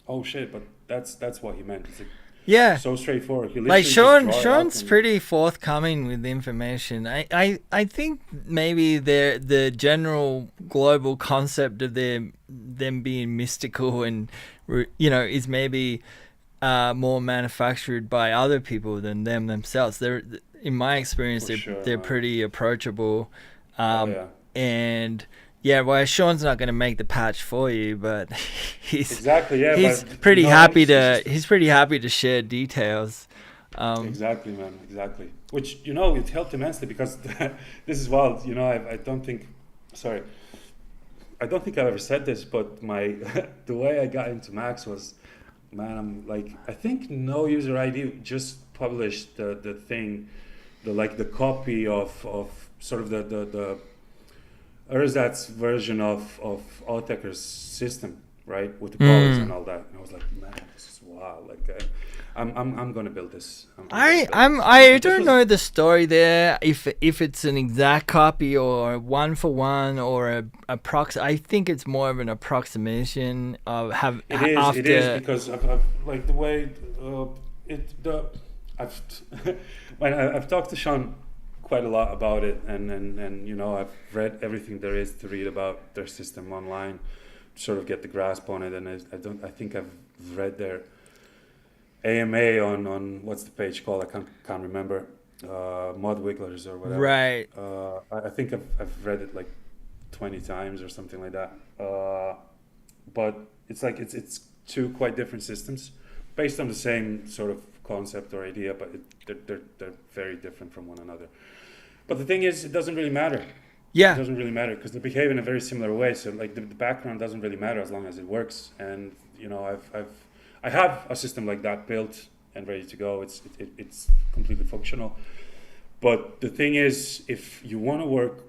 oh shit, but that's what he meant. It's like
Yeah.
so straightforward. He
Like
literally just draw it out
Sean's
and-
pretty forthcoming with information. I think maybe the general global concept of them being mystical and is maybe more manufactured by other people than them themselves. They're, in my experience,
For sure,
they're
man.
pretty approachable.
Oh, yeah.
And yeah, well, Sean's not going to make the patch for you, but
Exactly, yeah,
he's
but,
pretty happy
it's
he's pretty happy to share details.
Exactly, man. Exactly. Which it helped immensely because this is wild. I don't think. Sorry, I don't think I've ever said this, but the way I got into Max was, man. I'm like, I think no user ID just published the thing, the copy of sort of the Erzat's version of Autechre's system, right, with the colors and all that. And I was like, man, this is wild. Like, I'm gonna build this.
I don't know the story there. If it's an exact copy or one for one or a I think it's more of an approximation of have.
It is because I've like the way I've when I've talked to Sean quite a lot about it, and I've read everything there is to read about their system online, sort of get the grasp on it. And I think I've read their AMA on what's the page called? I can't remember. Mod Wigglers or whatever.
Right.
I think I've read it like 20 times or something like that. But it's like it's two quite different systems based on the same sort of concept or idea, but they're very different from one another. But the thing is, it doesn't really matter.
Yeah.
It doesn't really matter because they behave in a very similar way. So like the background doesn't really matter as long as it works. And I have a system like that built and ready to go. It's completely functional. But the thing is, if you want to work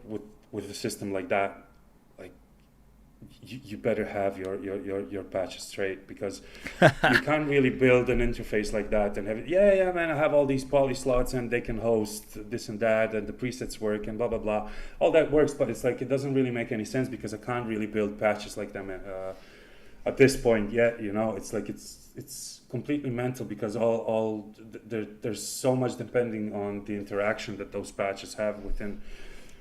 with a system like that, like you better have your patches straight, because you can't really build an interface like that and have it. Yeah, man, I have all these poly slots and they can host this and that and the presets work and blah blah blah. All that works, but it's like it doesn't really make any sense because I can't really build patches like them at this point yet. It's like it's completely mental because there's so much depending on the interaction that those patches have within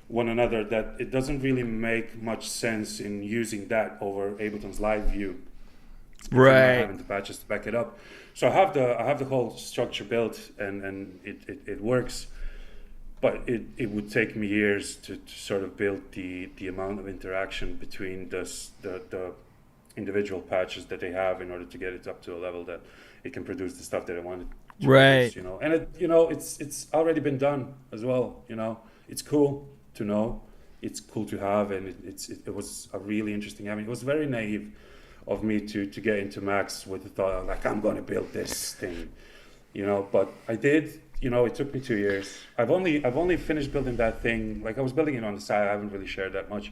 one another that it doesn't really make much sense in using that over Ableton's live view.
Right.
Having the patches to back it up. So I have the whole structure built and it works, but it would take me years to sort of build the amount of interaction between the individual patches that they have in order to get it up to a level that it can produce the stuff that I wanted to
Right.
produce, and it's already been done as well. It's cool to know, it's cool to have, and it was a really interesting. I mean, it was very naive of me to get into Max with the thought of like, I'm going to build this thing, but I did, it took me 2 years. I've only finished building that thing. Like I was building it on the side. I haven't really shared that much,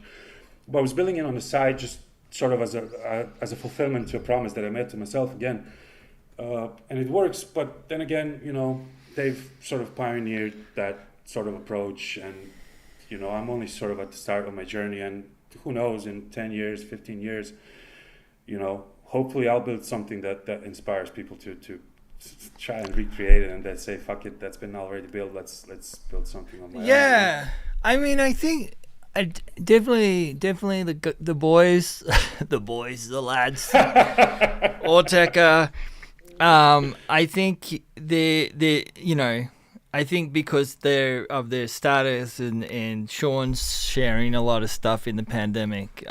but I was building it on the side just sort of as a fulfillment to a promise that I made to myself again. And it works, but then again, they've sort of pioneered that sort of approach, and I'm only sort of at the start of my journey, and who knows, in 10 years, 15 years, hopefully I'll build something that inspires people to try and recreate it, and then say, fuck it, that's been already built, let's build something on my own.
Yeah, I mean, I think definitely the boys, the lads, Orteka. I think I think because of their status and Sean's sharing a lot of stuff in the pandemic,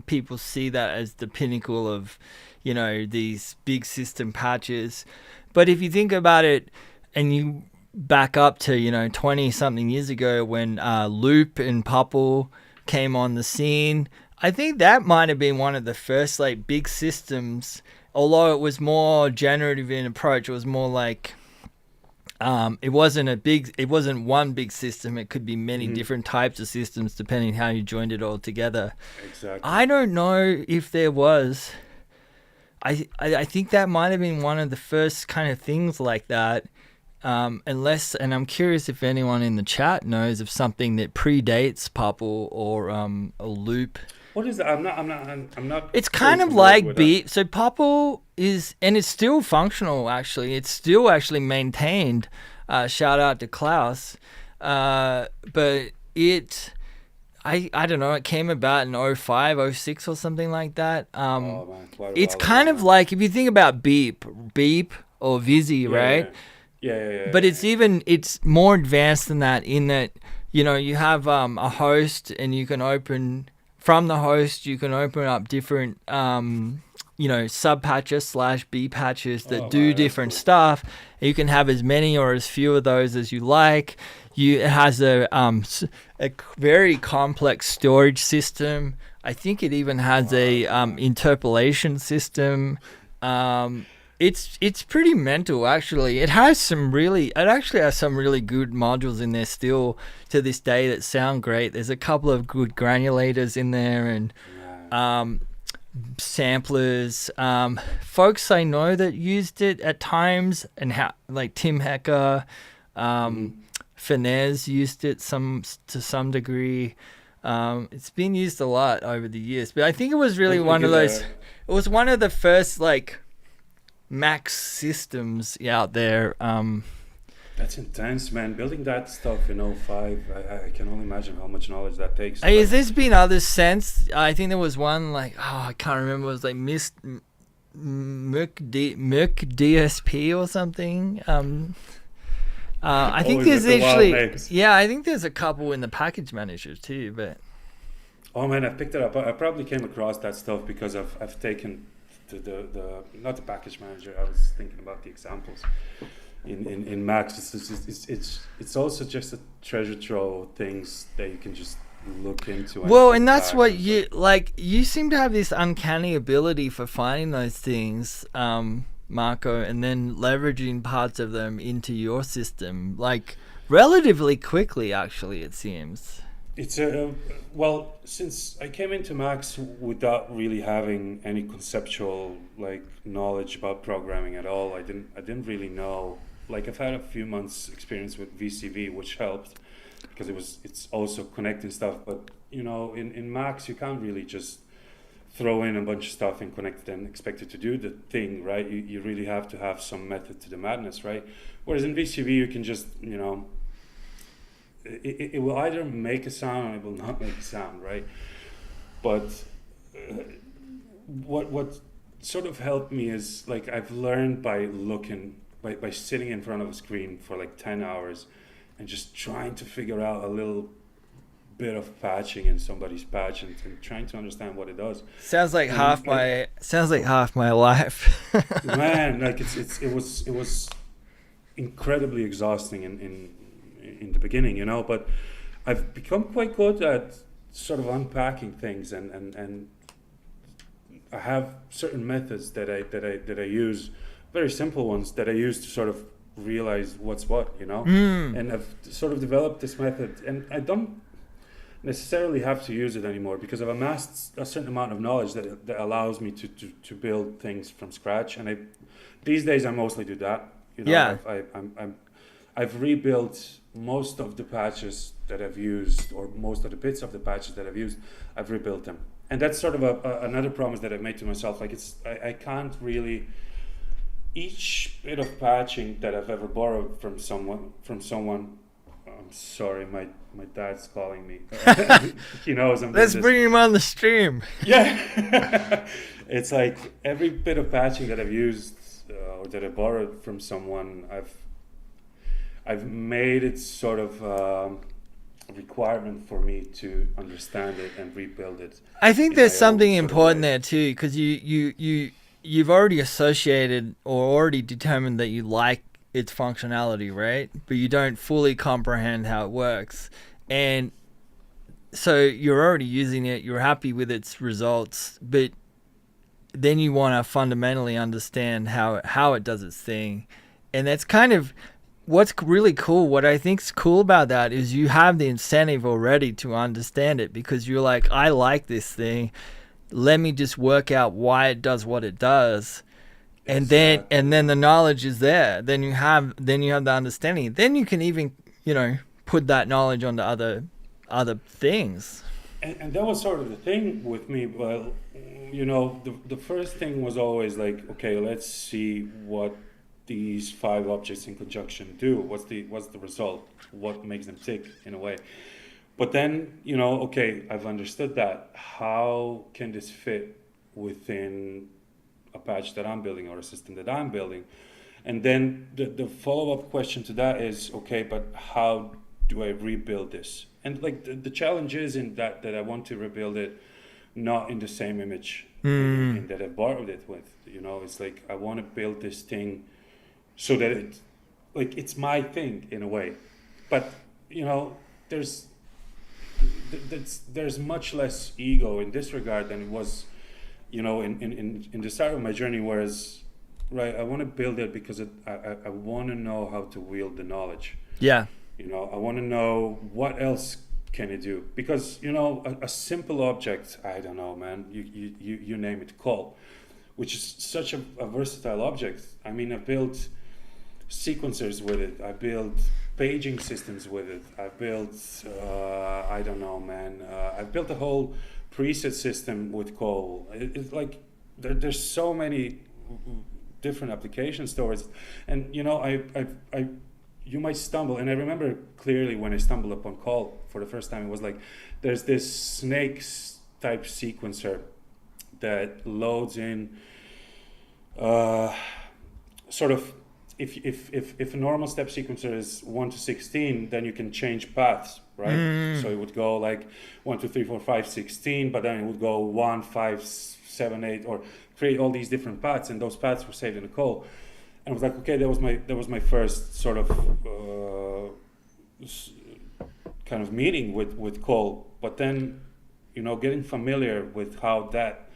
people see that as the pinnacle of, these big system patches. But if you think about it, and you back up to 20 something years ago when Loop and Pupple came on the scene, I think that might have been one of the first like big systems. Although it was more generative in approach, it was more like it wasn't one big system. It could be many different types of systems depending how you joined it all together.
Exactly.
I don't know if there was. I think that might have been one of the first kind of things like that. And I'm curious if anyone in the chat knows of something that predates Pupple or a Loop.
What is that? I'm not.
It's kind of like Beat. So Pupple is, and it's still functional. Actually, it's still actually maintained. Shout out to Klaus. But it, I don't know. It came about in 05, 06 or something like that. It's kind of like if you think about Beep or Vizzy, right?
Yeah.
But it's more advanced than that in that you have a host, and you can open. From the host, you can open up different, sub patches / B patches that do different stuff. You can have as many or as few of those as you like. It has a very complex storage system. I think it even has a interpolation system. It's pretty mental, actually. It actually has some really good modules in there still to this day that sound great. There's a couple of good granulators in there and samplers. Folks I know that used it at times, and like Tim Hecker, Finez used it to some degree. It's been used a lot over the years, but I think it was really one of those. It was one of the first like Max systems out there.
That's intense, man. Building that stuff in 05, I can only imagine how much knowledge that takes.
Has this been others since? I think there was one like, I can't remember. It was like Merc DSP or something. I think there's actually, I think there's a couple in the package manager too. But
oh man, I picked it up. I probably came across that stuff because I've taken the not the package manager. I was thinking about the examples in Max. It's also just a treasure trove of things that you can just look into.
And that's what you like. You seem to have this uncanny ability for finding those things, Marko, and then leveraging parts of them into your system, like relatively quickly. Actually, it seems.
It's since I came into Max without really having any conceptual knowledge about programming at all, I didn't really know. I've had a few months experience with VCV, which helped because it's also connecting stuff. But in Max you can't really just throw in a bunch of stuff and connect it and expect it to do the thing, right? You really have to have some method to the madness, right? Whereas in VCV you can just it will either make a sound or it will not make a sound, right? But what sort of helped me is I've learned by looking, by sitting in front of a screen for 10 hours and just trying to figure out a little bit of patching in somebody's patch and trying to understand what it does.
Sounds like half my life.
Man, it was incredibly exhausting in the beginning, but I've become quite good at sort of unpacking things and I have certain methods that I use, very simple ones that I use to sort of realize what's what, and I've sort of developed this method, and I don't necessarily have to use it anymore because I've amassed a certain amount of knowledge that allows me to build things from scratch. And these days I mostly do that.
Yeah.
I've rebuilt most of the patches that I've used, or most of the bits of the patches that I've used. I've rebuilt them, and that's sort of another promise that I've made to myself. Like I can't really. Each bit of patching that I've ever borrowed from someone. I'm sorry, my dad's calling me. He knows I'm.
Let's bring him on the stream.
Yeah, it's like every bit of patching that I've used or that I borrowed from someone, I've made it sort of a requirement for me to understand it and rebuild it.
I think there's something important there too, because you've already associated or already determined that you like its functionality, right? But you don't fully comprehend how it works. And so you're already using it, you're happy with its results, but then you want to fundamentally understand how it does its thing. And that's kind of what's really cool. What I think's cool about that is you have the incentive already to understand it, because you're like, I like this thing. Let me just work out why it does what it does. And then the knowledge is there. Then you have the understanding. Then you can even, put that knowledge onto other things.
And that was sort of the thing with me. Well, the first thing was always like, okay, let's see what these 5 objects in conjunction do. What's the result? What makes them tick in a way? But then, okay, I've understood that. How can this fit within a patch that I'm building or a system that I'm building? And then the follow-up question to that is, okay, but how do I rebuild this? And like the challenge is in that I want to rebuild it not in the same image in that I borrowed it with. It's like I want to build this thing so that it's my thing in a way. But there's much less ego in this regard than it was, in the start of my journey. Whereas, right, I want to build it because I want to know how to wield the knowledge.
Yeah.
I want to know what else can it do, because a simple object, I don't know, man, you name it, call, which is such a versatile object. I mean, I built sequencers with it, I built paging systems with it, I built I don't know, man, I've built a whole preset system with call. It's like there's so many different applications towards it. And I you might stumble, and I remember clearly when I stumbled upon call for the first time, it was like there's this snakes type sequencer that loads in sort of if a normal step sequencer is 1 to 16, then you can change paths, right? So it would go like 1, 2, 3, 4, 5, 16, but then it would go 1, 5, 7, 8, or create all these different paths, and those paths were saved in a call. And I was like, okay, that was my first sort of kind of meeting with call. But then, getting familiar with how that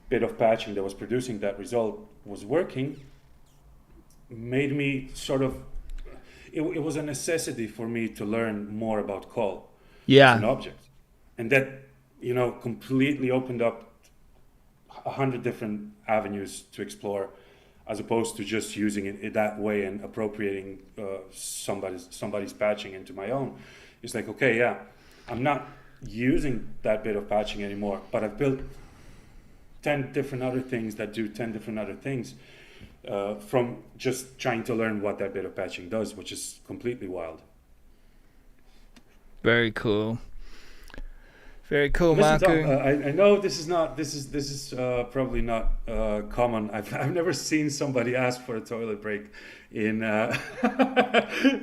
bit of patching that was producing that result was working made me sort of, it was a necessity for me to learn more about call as an object. And that, completely opened up 100 different avenues to explore, as opposed to just using it that way and appropriating somebody's patching into my own. It's like, okay, yeah, I'm not using that bit of patching anymore, but I've built 10 different other things that do 10 different other things from just trying to learn what that bit of patching does, which is completely wild.
Very cool. Very cool,
Listen,
Marko.
Tom, I know this is probably not common. I've never seen somebody ask for a toilet break in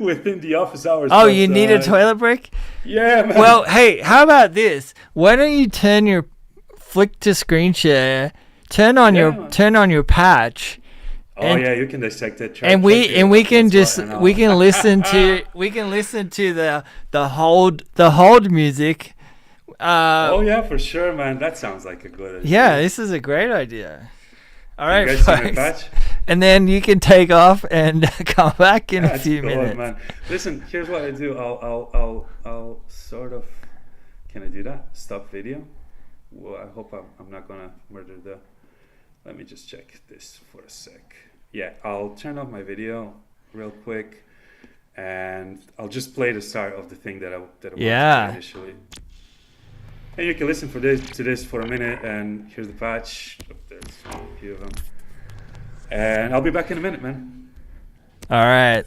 within the office hours.
Oh, you need a toilet break?
Yeah, man.
Well, hey, how about this? Why don't you flick to screen share, turn on your patch.
Oh yeah, you can dissect it.
We can listen to the hold music.
Oh yeah, for sure, man. That sounds like a good idea.
Yeah, this is a great idea. All right,
you guys see my patch?
and then you can take off and come back in a few
Cool,
minutes.
man. Listen, here's what I do. I'll sort of. Can I do that? Stop video. Well, I hope I'm not gonna murder the. Let me just check this for a sec. Yeah, I'll turn off my video real quick, and I'll just play the start of the thing that I wanted to play initially. And you can listen to this for a minute, and here's the patch. Oh, there's a few of them. And I'll be back in a minute, man.
All right.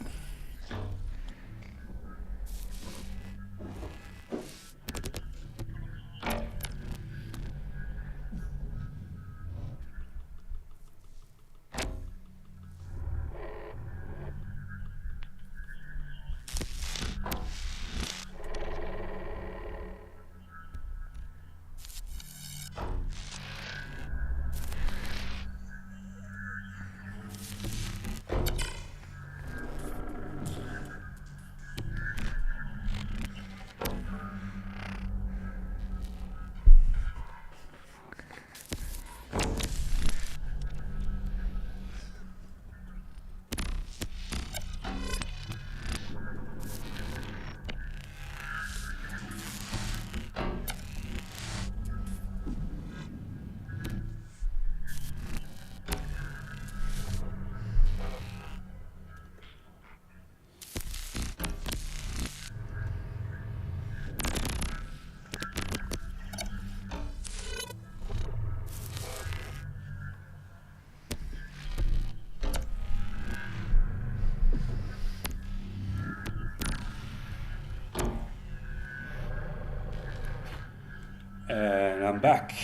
And I'm back.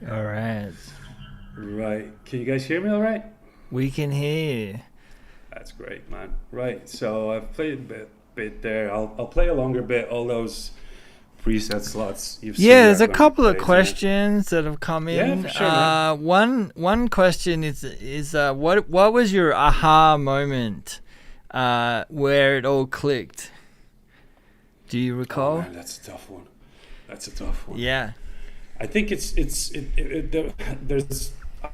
All right.
Right. Can you guys hear me all right?
We can hear.
That's great, man. Right. So I've played a bit there. I'll play a longer bit. All those preset slots you've seen.
Yeah, there's a couple of questions that have come in.
Yeah, for sure, man.
One question is what was your aha moment where it all clicked? Do you recall?
Oh, man, that's a tough one.
Yeah.
I think there's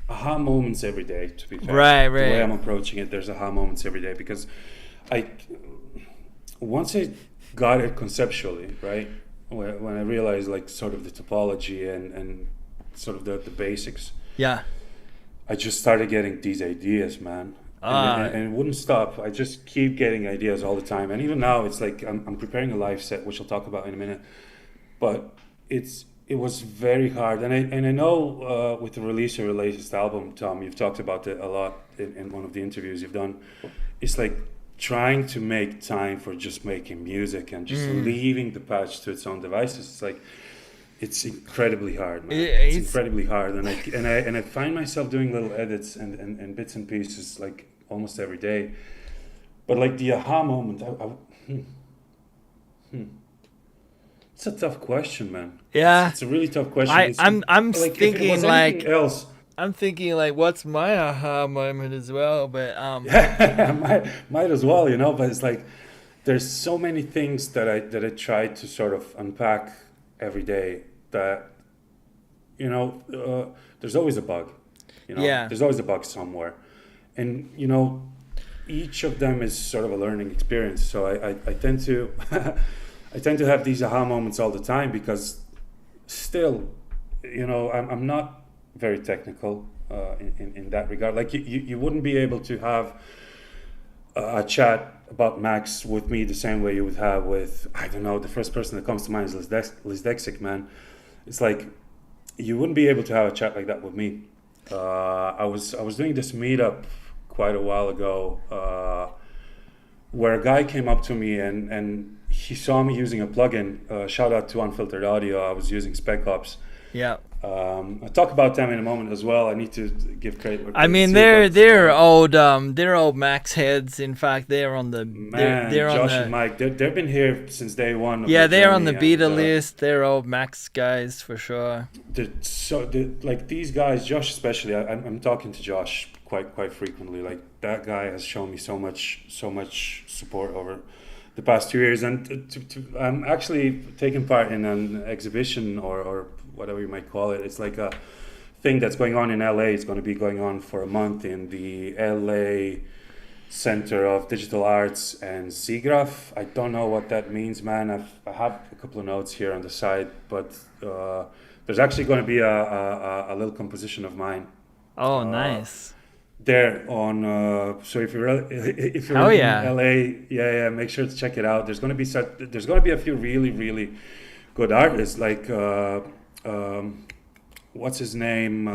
aha moments every day, to be fair.
Right.
The way I'm approaching it, there's aha moments every day, because once I got it conceptually, right, when I realized like sort of the topology and sort of the basics,
yeah,
I just started getting these ideas, man. And it wouldn't stop. I just keep getting ideas all the time. And even now, it's like I'm preparing a live set, which I'll talk about in a minute. But it was very hard. And I know with the release of your latest album, Tom, you've talked about it a lot in one of the interviews you've done. It's like trying to make time for just making music and just leaving the patch to its own devices. It's like, it's incredibly hard, man. It's incredibly hard. And I find myself doing little edits and bits and pieces like almost every day. But like the aha moment, it's a tough question, man.
Yeah,
it's a really tough question.
I'm
like,
thinking like
else.
I'm thinking like, what's my aha moment as well? But
might as well, you know. But it's like there's so many things that I try to sort of unpack every day that, you know, there's always a bug. You know, there's always a bug somewhere, and you know, each of them is sort of a learning experience. So I tend to I tend to have these aha moments all the time, because still, you know, I'm not very technical in that regard. Like you wouldn't be able to have a chat about Max with me the same way you would have with, I don't know, the first person that comes to mind is Lisdexic, man. It's like you wouldn't be able to have a chat like that with me. I was doing this meetup quite a while ago where a guy came up to me and he saw me using a plugin. Shout out to Unfiltered Audio. I was using Spec Ops.
Yeah.
I'll talk about them in a moment as well. I need to give credit.
I mean, they're old Max heads. In fact, they're on the they're
Josh
on the,
and Mike. They've been here since day one.
Yeah, they're on the beta list. They're old Max guys for sure.
Like these guys, Josh especially. I'm talking to Josh quite frequently. Like that guy has shown me so much support over the past 2 years, and I'm actually taking part in an exhibition or whatever you might call it. It's like a thing that's going on in LA. It's going to be going on for a month in the LA Center of Digital Arts and SIGGRAPH. I don't know what that means, man. I have a couple of notes here on the side, but there's actually going to be a little composition of mine
Oh, nice.
there on. So if you're
Oh,
in
yeah.
LA, yeah, make sure to check it out. There's going to be a few really good artists like what's his name.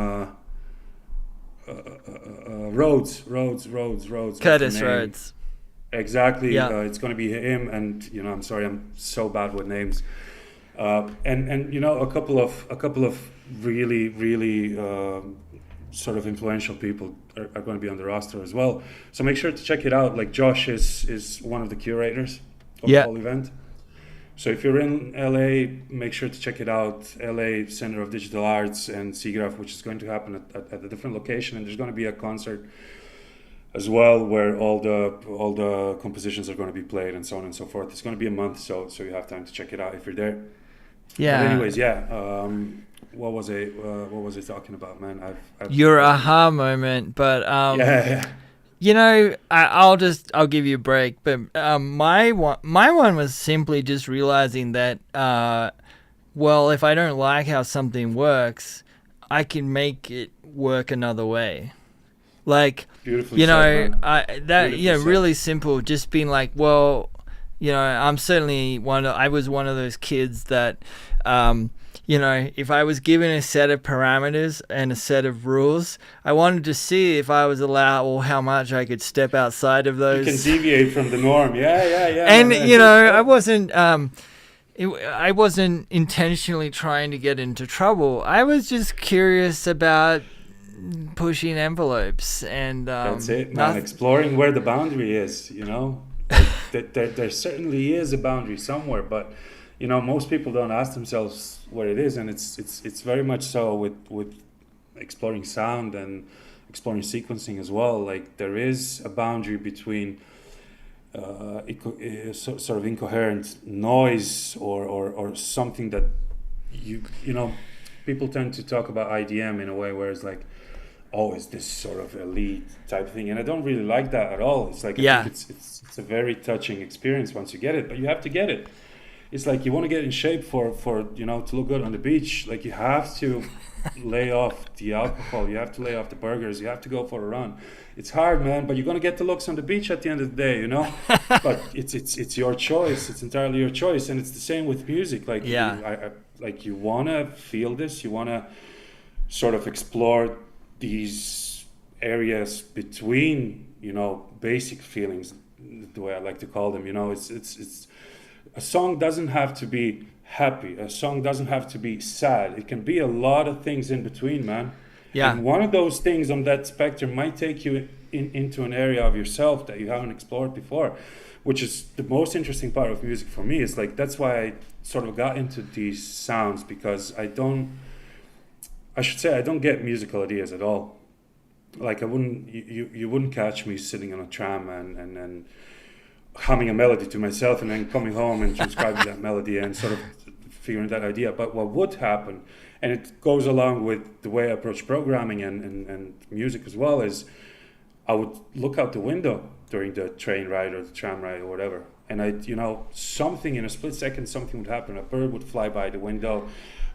Rhodes. What's the
Curtis
name?
Rhodes.
Exactly.
Yeah.
It's going to be him, and I'm sorry, I'm so bad with names. And a couple of really sort of influential people are going to be on the roster as well. So make sure to check it out. Like Josh is one of the curators of the
Yeah.
whole event. So if you're in LA, make sure to check it out. LA Center of Digital Arts and SIGGRAPH, which is going to happen at a different location, and there's going to be a concert as well where all the compositions are going to be played and so on and so forth. It's going to be a month, so you have time to check it out if you're there.
Yeah.
But anyways, what was I talking about, man?
Your aha moment, but
yeah.
I'll give you a break, but my one was simply just realizing that well, if I don't like how something works, I can make it work another way. Like,
Beautifully said, man.
really simple. Just being like, well, I'm certainly I was one of those kids that, if I was given a set of parameters and a set of rules, I wanted to see if I was allowed or how much I could step outside of those.
You can deviate from the norm. Yeah.
And
man,
I wasn't intentionally trying to get into trouble. I was just curious about pushing envelopes, and
that's it, man. Exploring where the boundary is. Like, there certainly is a boundary somewhere, but most people don't ask themselves where it is, and it's very much so with exploring sound and exploring sequencing as well. Like, there is a boundary between sort of incoherent noise or something that people tend to talk about IDM in a way where it's like, oh, is this sort of elite type thing, and I don't really like that at all. It's like, I think it's a very touching experience once you get it, but you have to get it. It's like, you want to get in shape for to look good on the beach. Like, you have to lay off the alcohol, you have to lay off the burgers, you have to go for a run. It's hard, man, but you're going to get the looks on the beach at the end of the day, But it's your choice. It's entirely your choice, and it's the same with music. Like, you want to feel this, you want to sort of explore these areas between, basic feelings, the way I like to call them. It's a song doesn't have to be happy. A song doesn't have to be sad. It can be a lot of things in between, man.
Yeah.
And one of those things on that spectrum might take you into an area of yourself that you haven't explored before, which is the most interesting part of music for me. It's like, that's why I sort of got into these sounds, because I don't get musical ideas at all. Like, you wouldn't catch me sitting on a tram and humming a melody to myself and then coming home and transcribing that melody and sort of figuring that idea. But what would happen, and it goes along with the way I approach programming and music as well, is I would look out the window during the train ride or the tram ride or whatever, and something in a split second, something would happen. A bird would fly by the window,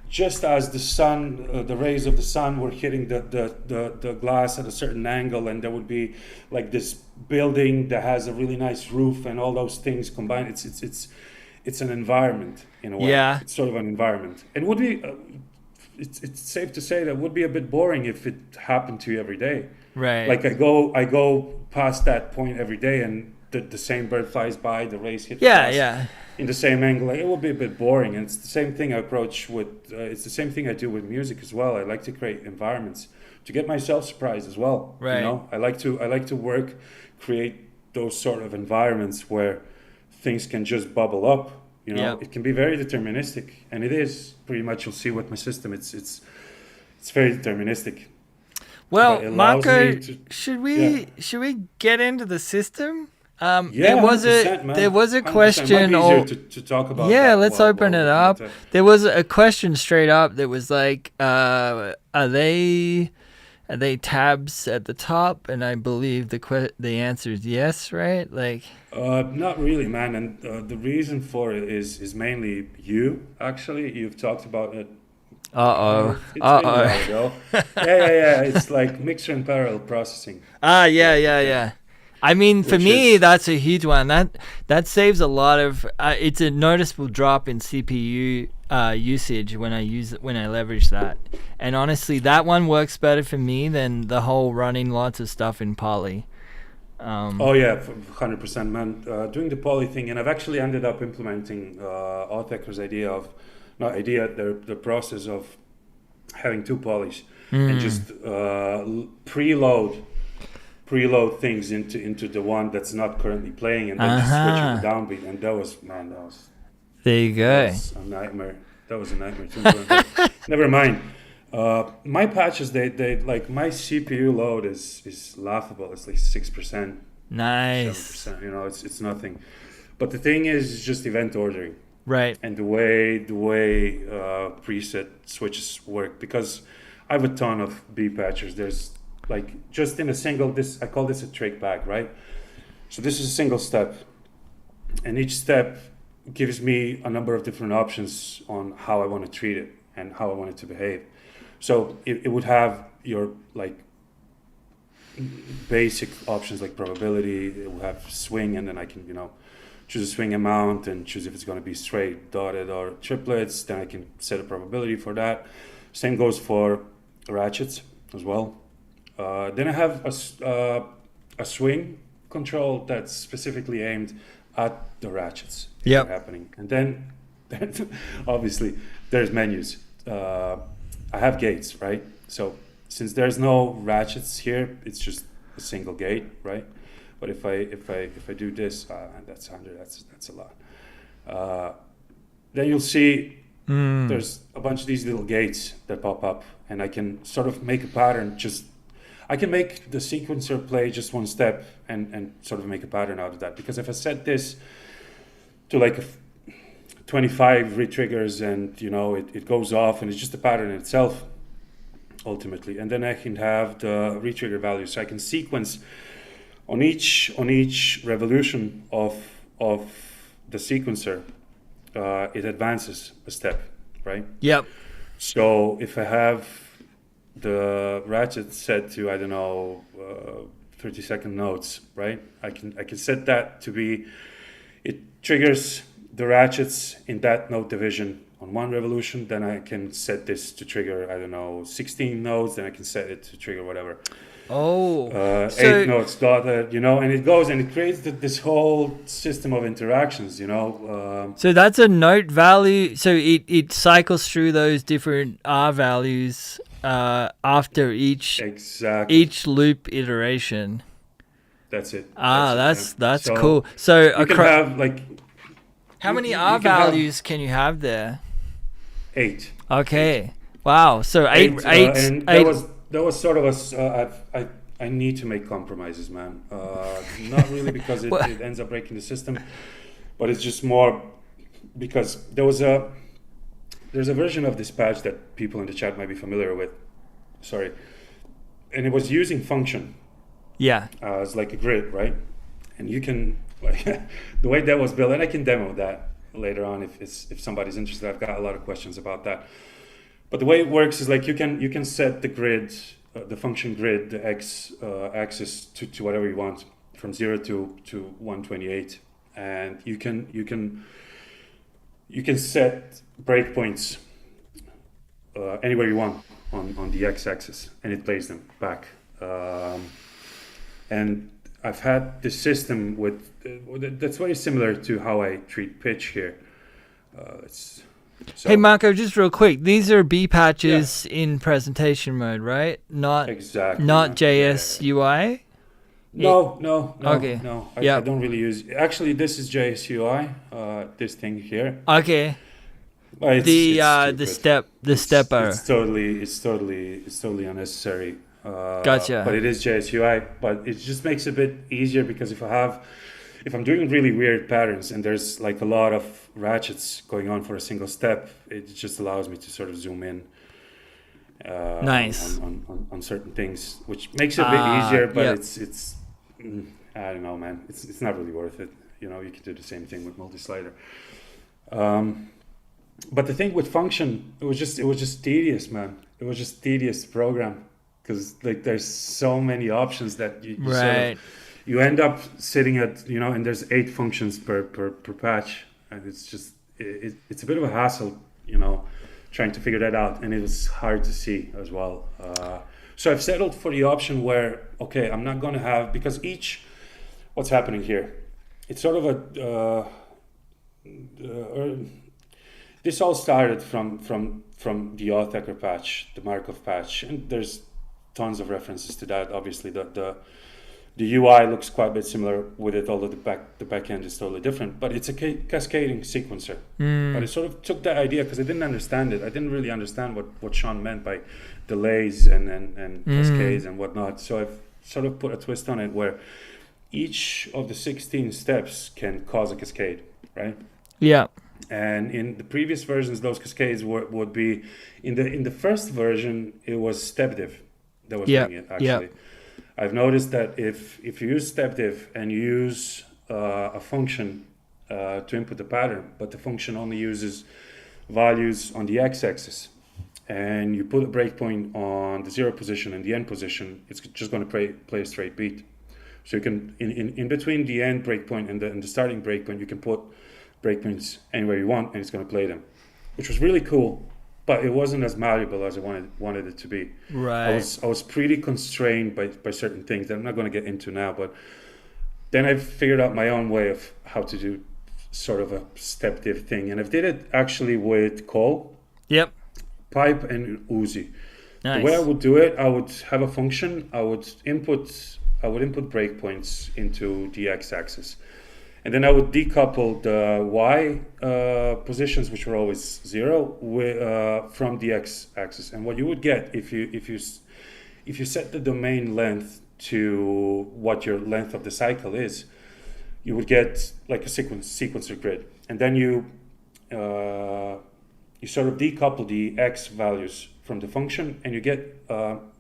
just as the sun, the rays of the sun were hitting the glass at a certain angle, and there would be like this building that has a really nice roof, and all those things combined. It's an environment in a way.
Yeah.
It's sort of an environment. It would be. It's safe to say that it would be a bit boring if it happened to you every day.
Right.
Like, I go past that point every day, and the same bird flies by, the rays hit the glass in the same angle. Like, it would be a bit boring. And it's the same thing I approach with. It's the same thing I do with music as well. I like to create environments to get myself surprised as well.
Right.
I like to create those sort of environments where things can just bubble up. It can be very deterministic, and it is pretty much. You'll see with my system. It's very deterministic.
Well, Marko, should we get into the system?
Yeah, 100%,
there
man.
was a
100%. Might
question
be easier
or
to talk about
yeah,
that
let's
while
open it
looking
up.
into it.
There was a question straight up that was like, are they tabs at the top? And I believe the answer is yes, right? Like,
Not really, man. And the reason for it is mainly you. Actually, you've talked about it. It's been a while ago. Yeah. It's like mixer and parallel processing,
Yeah. I mean, for
which
me,
is
that's a huge one. That saves a lot of. It's a noticeable drop in CPU usage when I leverage that. And honestly, that one works better for me than the whole running lots of stuff in Poly.
oh yeah, 100%, man. Doing the poly thing, and I've actually ended up implementing Authecker's idea of, not idea, the process of having two polys and just preload things into the one that's not currently playing, and then just switching the downbeat. And that was, man,
There you
that
go.
was a nightmare. That was a nightmare to implement. But never mind. My patches, they like my CPU load is laughable. It's like 6%,
Nice.
7%. You know, it's nothing. But the thing is just event ordering
Right.
and the way preset switches work, because I have a ton of B patchers. There's like just in a single, this I call this a trick bag, right? So this is a single step, and each step gives me a number of different options on how I want to treat it and how I want it to behave. So it would have your like basic options like probability. It will have swing, and then I can choose a swing amount and choose if it's going to be straight, dotted, or triplets. Then I can set a probability for that. Same goes for ratchets as well. Then I have a swing control that's specifically aimed at the ratchets that are happening. And then obviously there's menus. I have gates, right? So since there's no ratchets here, it's just a single gate, right? But if I do this, that's 100. That's a lot. Then you'll see there's a bunch of these little gates that pop up, and I can sort of make a pattern. I can make the sequencer play just one step and sort of make a pattern out of that. Because if I set this to like 25 re-triggers, and it goes off, and it's just a pattern in itself ultimately, and then I can have the re-trigger value, so I can sequence on each revolution of the sequencer. It advances a step, right?
Yep.
So if I have the ratchet set to 30-second notes, right? I can set that to be, it triggers the ratchets in that note division on one revolution. Then I can set this to trigger 16 notes. Then I can set it to trigger whatever.
Oh,
8 notes dotted, and it goes and it creates this whole system of interactions,
so that's a note value. So it cycles through those different R values after each loop iteration.
That's it.
That's cool. So
you can have like,
how many R values can you have there?
8.
Okay. Wow. So eight.
And that was sort of I need to make compromises, man. Not really because it ends up breaking the system, but it's just more because there's a version of this patch that people in the chat might be familiar with. Sorry. And it was using function.
Yeah.
As like a grid, right? And you can, like, the way that was built, and I can demo that later on if somebody's interested. I've got a lot of questions about that. But the way it works is like you can set the grid, the function grid, the x axis to whatever you want, from 0 to 128, and you can set breakpoints anywhere you want on the x-axis, and it plays them back. And I've had this system that's very similar to how I treat pitch here.
Hey Marko, just real quick, these are B patches in presentation mode, right? Not
exactly.
Not JS UI.
No.
Okay.
No, I don't really use. Actually, this is JS UI. This thing here.
Okay.
It's
stepper.
It's totally unnecessary.
Gotcha.
But it is JS UI. But it just makes it a bit easier because if if I'm doing really weird patterns and there's like a lot of ratchets going on for a single step, it just allows me to sort of zoom in
Nice.
on certain things, which makes it a bit easier, but
Yep.
it's I don't know, man. It's not really worth it. You know, you can do the same thing with multi-slider. But the thing with function, it was just tedious, man. It was just tedious to program because like there's so many options that you sort
Right.
of you end up sitting at, you know, and there's 8 functions per patch, and it's just it's a bit of a hassle, you know, trying to figure that out, and it was hard to see as well. So I've settled for the option where, okay, I'm not going to have, because what's happening here, it's sort of a this all started from the Authacker patch, the Markov patch, and there's tons of references to that. Obviously, the UI looks quite a bit similar with it, although the back end is totally different. But it's a cascading sequencer. But I sort of took that idea because I didn't understand it. I didn't really understand what Sean meant by delays and cascades and whatnot. So I've sort of put a twist on it where each of the 16 steps can cause a cascade, right?
Yeah.
And in the previous versions, those cascades would be in the first version, it was stepdiff that was doing it actually.
Yep.
I've noticed that if you use stepdiff and you use a function to input the pattern, but the function only uses values on the x-axis, and you put a breakpoint on the 0 position and the end position, it's just going to play a straight beat. So you can in between the end breakpoint and the starting breakpoint, you can put breakpoints anywhere you want, and it's going to play them, which was really cool. But it wasn't as malleable as I wanted it to be.
Right.
I was pretty constrained by certain things that I'm not going to get into now. But then I figured out my own way of how to do sort of a step diff thing, and I did it actually with call,
Yep.
pipe, and Uzi.
Nice.
The way I would do it, I would have a function. I would input breakpoints into the x-axis. And then I would decouple the y positions, which were always 0, from the x-axis. And what you would get if you set the domain length to what your length of the cycle is, you would get like a sequencer grid. And then you sort of decouple the x values from the function, and you get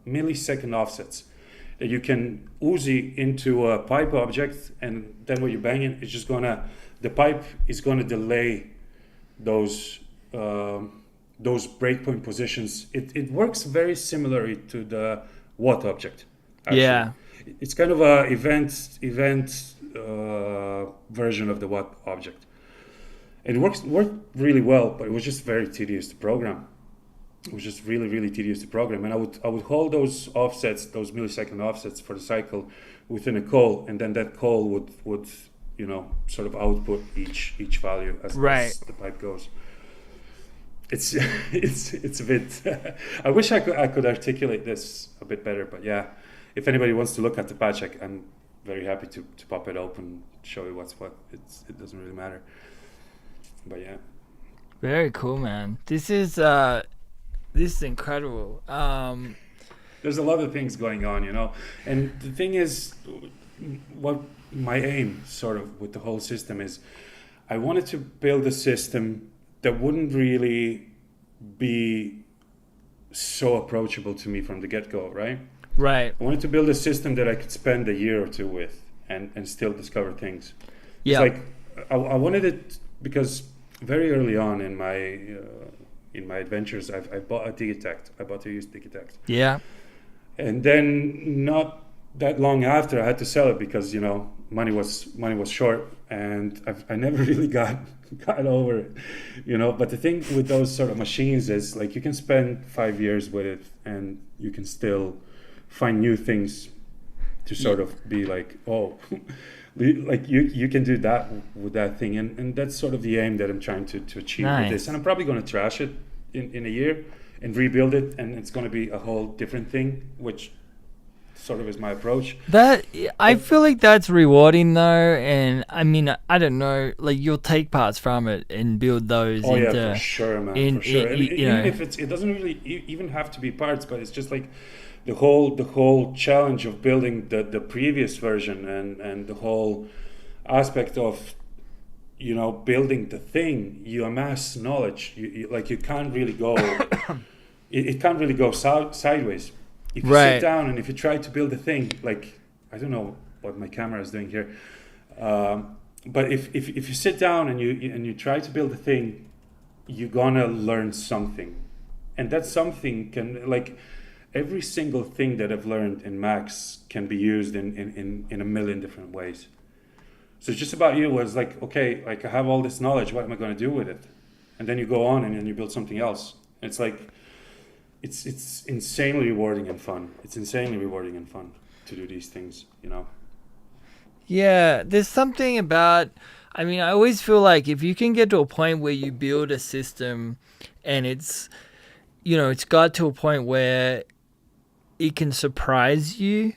millisecond offsets that you can Uzi into a pipe object, and then when you bang it, it's just the pipe is gonna delay those breakpoint positions. It works very similarly to the what object. Actually.
Yeah.
It's kind of a event version of the what object. It worked really well, but it was just very tedious to program. It was just really, really tedious to program, and I would hold those offsets, those millisecond offsets for the cycle within a call, and then that call would you know, sort of output each value as the pipe goes. It's a bit. I wish I could articulate this a bit better, but yeah, if anybody wants to look at the patch, I'm very happy to pop it open, show you what's what. It doesn't really matter, but yeah.
Very cool, man. This is incredible.
There's a lot of things going on, you know, and the thing is, what my aim sort of with the whole system is, I wanted to build a system that wouldn't really be so approachable to me from the get-go, right?
Right.
I wanted to build a system that I could spend a year or two with and still discover things.
Yeah.
It's like I wanted it because very early on in my adventures, I bought a Digitect. I bought a used Digitect.
Yeah.
And then not that long after, I had to sell it because, you know, money was short, and I never really got over it, you know. But the thing with those sort of machines is, like, you can spend 5 years with it and you can still find new things to sort of be like, oh, like you can do that with that thing, and that's sort of the aim that I'm trying to achieve with this. And I'm probably going to trash it in a year and rebuild it, and it's going to be a whole different thing, which sort of is my approach.
That I feel like that's rewarding though, and I mean, I don't know, like, you'll take parts from it and build those.
Oh yeah, for sure, man, for sure. And
you know,
even if it doesn't really even have to be parts, but it's just like the whole challenge of building the previous version and the whole aspect of, building the thing, you amass knowledge. Like you can't really go, it can't really go sideways. If you sit
Right.
down and if you try to build a thing, like, I don't know what my camera is doing here, but if you sit down and you try to build a thing, you're gonna learn something, and that something can, like, every single thing that I've learned in Max can be used in a million different ways. So it's just about you was like, okay, like I have all this knowledge, what am I going to do with it? And then you go on and then you build something else. It's like, it's insanely rewarding and fun. It's insanely rewarding and fun to do these things.
Yeah, there's something about, I mean, I always feel like if you can get to a point where you build a system and it's got to a point where it can surprise you,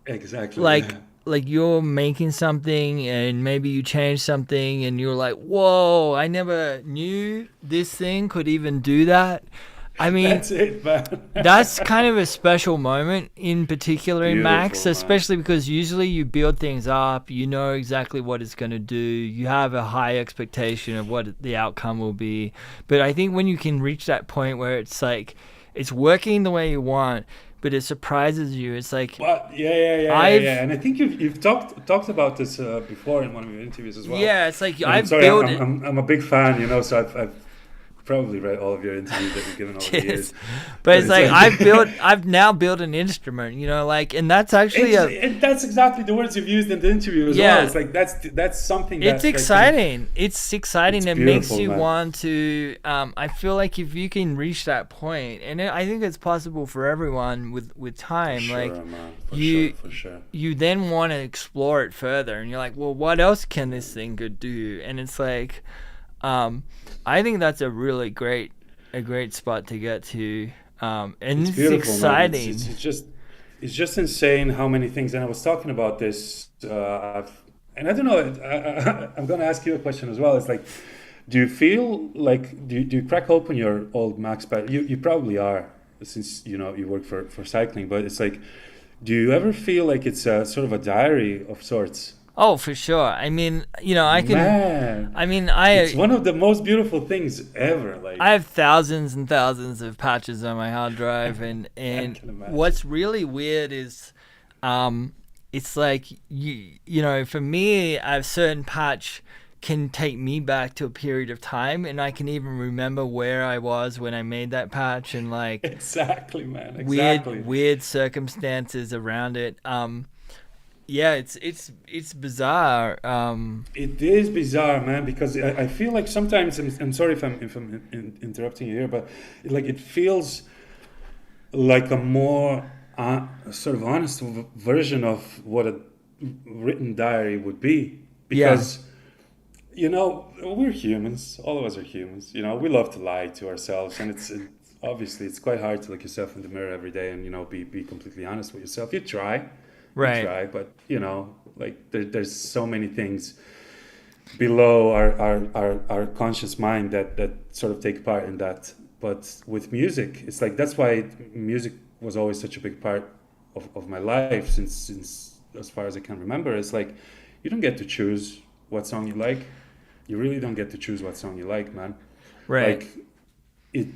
Exactly.
like
Yeah.
like you're making something and maybe you change something and you're like, whoa, I never knew this thing could even do that. I mean,
That's it, man.
that's kind of a special moment in particular in Max,
Beautiful, man.
especially because usually you build things up, you know exactly what it's going to do, you have a high expectation of what the outcome will be. But I think when you can reach that point where it's like it's working the way you want, but it surprises you, it's like
But yeah.
I've
And I think you've talked about this before in one of your interviews as well.
yeah, it's like
And I'm
I've
sorry,
built it.
I'm a big fan. So I've probably read all of your interviews that you've given over the
Yes.
years.
But
But
it's
it's
like
like
I've now built an instrument, and that's actually
that's exactly the words you've used in the interview as well.
yeah,
It's like that's something
it's
that can,
exciting. It's exciting.
it's
It makes
beautiful,
you
man.
want to. I feel like if you can reach that point, and I think it's possible for everyone with
For
time. Like
sure, man.
you,
For sure.
you then want to explore it further, and you're like, well, what else can this thing could do? And it's like, I think that's a great spot to get to. And
It's
it's
beautiful, man.
exciting.
It's just insane how many things. And I was talking about this. And I don't know. I'm going to ask you a question as well. It's like, do you feel like do you crack open your old Max pad? You probably are, since you work for cycling. But it's like, do you ever feel like it's a sort of a diary of sorts?
Oh, for sure. I mean, I can.
Man,
I mean,
it's one of the most beautiful things ever. Like,
I have thousands and thousands of patches on my hard drive, and
I
and
can imagine.
what's really weird is, it's like for me, a certain patch can take me back to a period of time, and I can even remember where I was when I made that patch, and like
Exactly, man. Exactly.
weird circumstances around it. Yeah, it's bizarre.
It is bizarre, man, because I feel like sometimes I'm sorry if I'm interrupting you here, but it feels like a more sort of honest version of what a written diary would be,
Yeah,
because we're humans. All of us are humans. We love to lie to ourselves, and obviously it's quite hard to look yourself in the mirror every day and be completely honest with yourself. You
right.
try, but like there's so many things below our conscious mind that sort of take part in that. But with music, it's like that's why music was always such a big part of my life since as far as I can remember. It's like you don't get to choose what song you like. You really don't get to choose what song you like, man.
Right.
Like it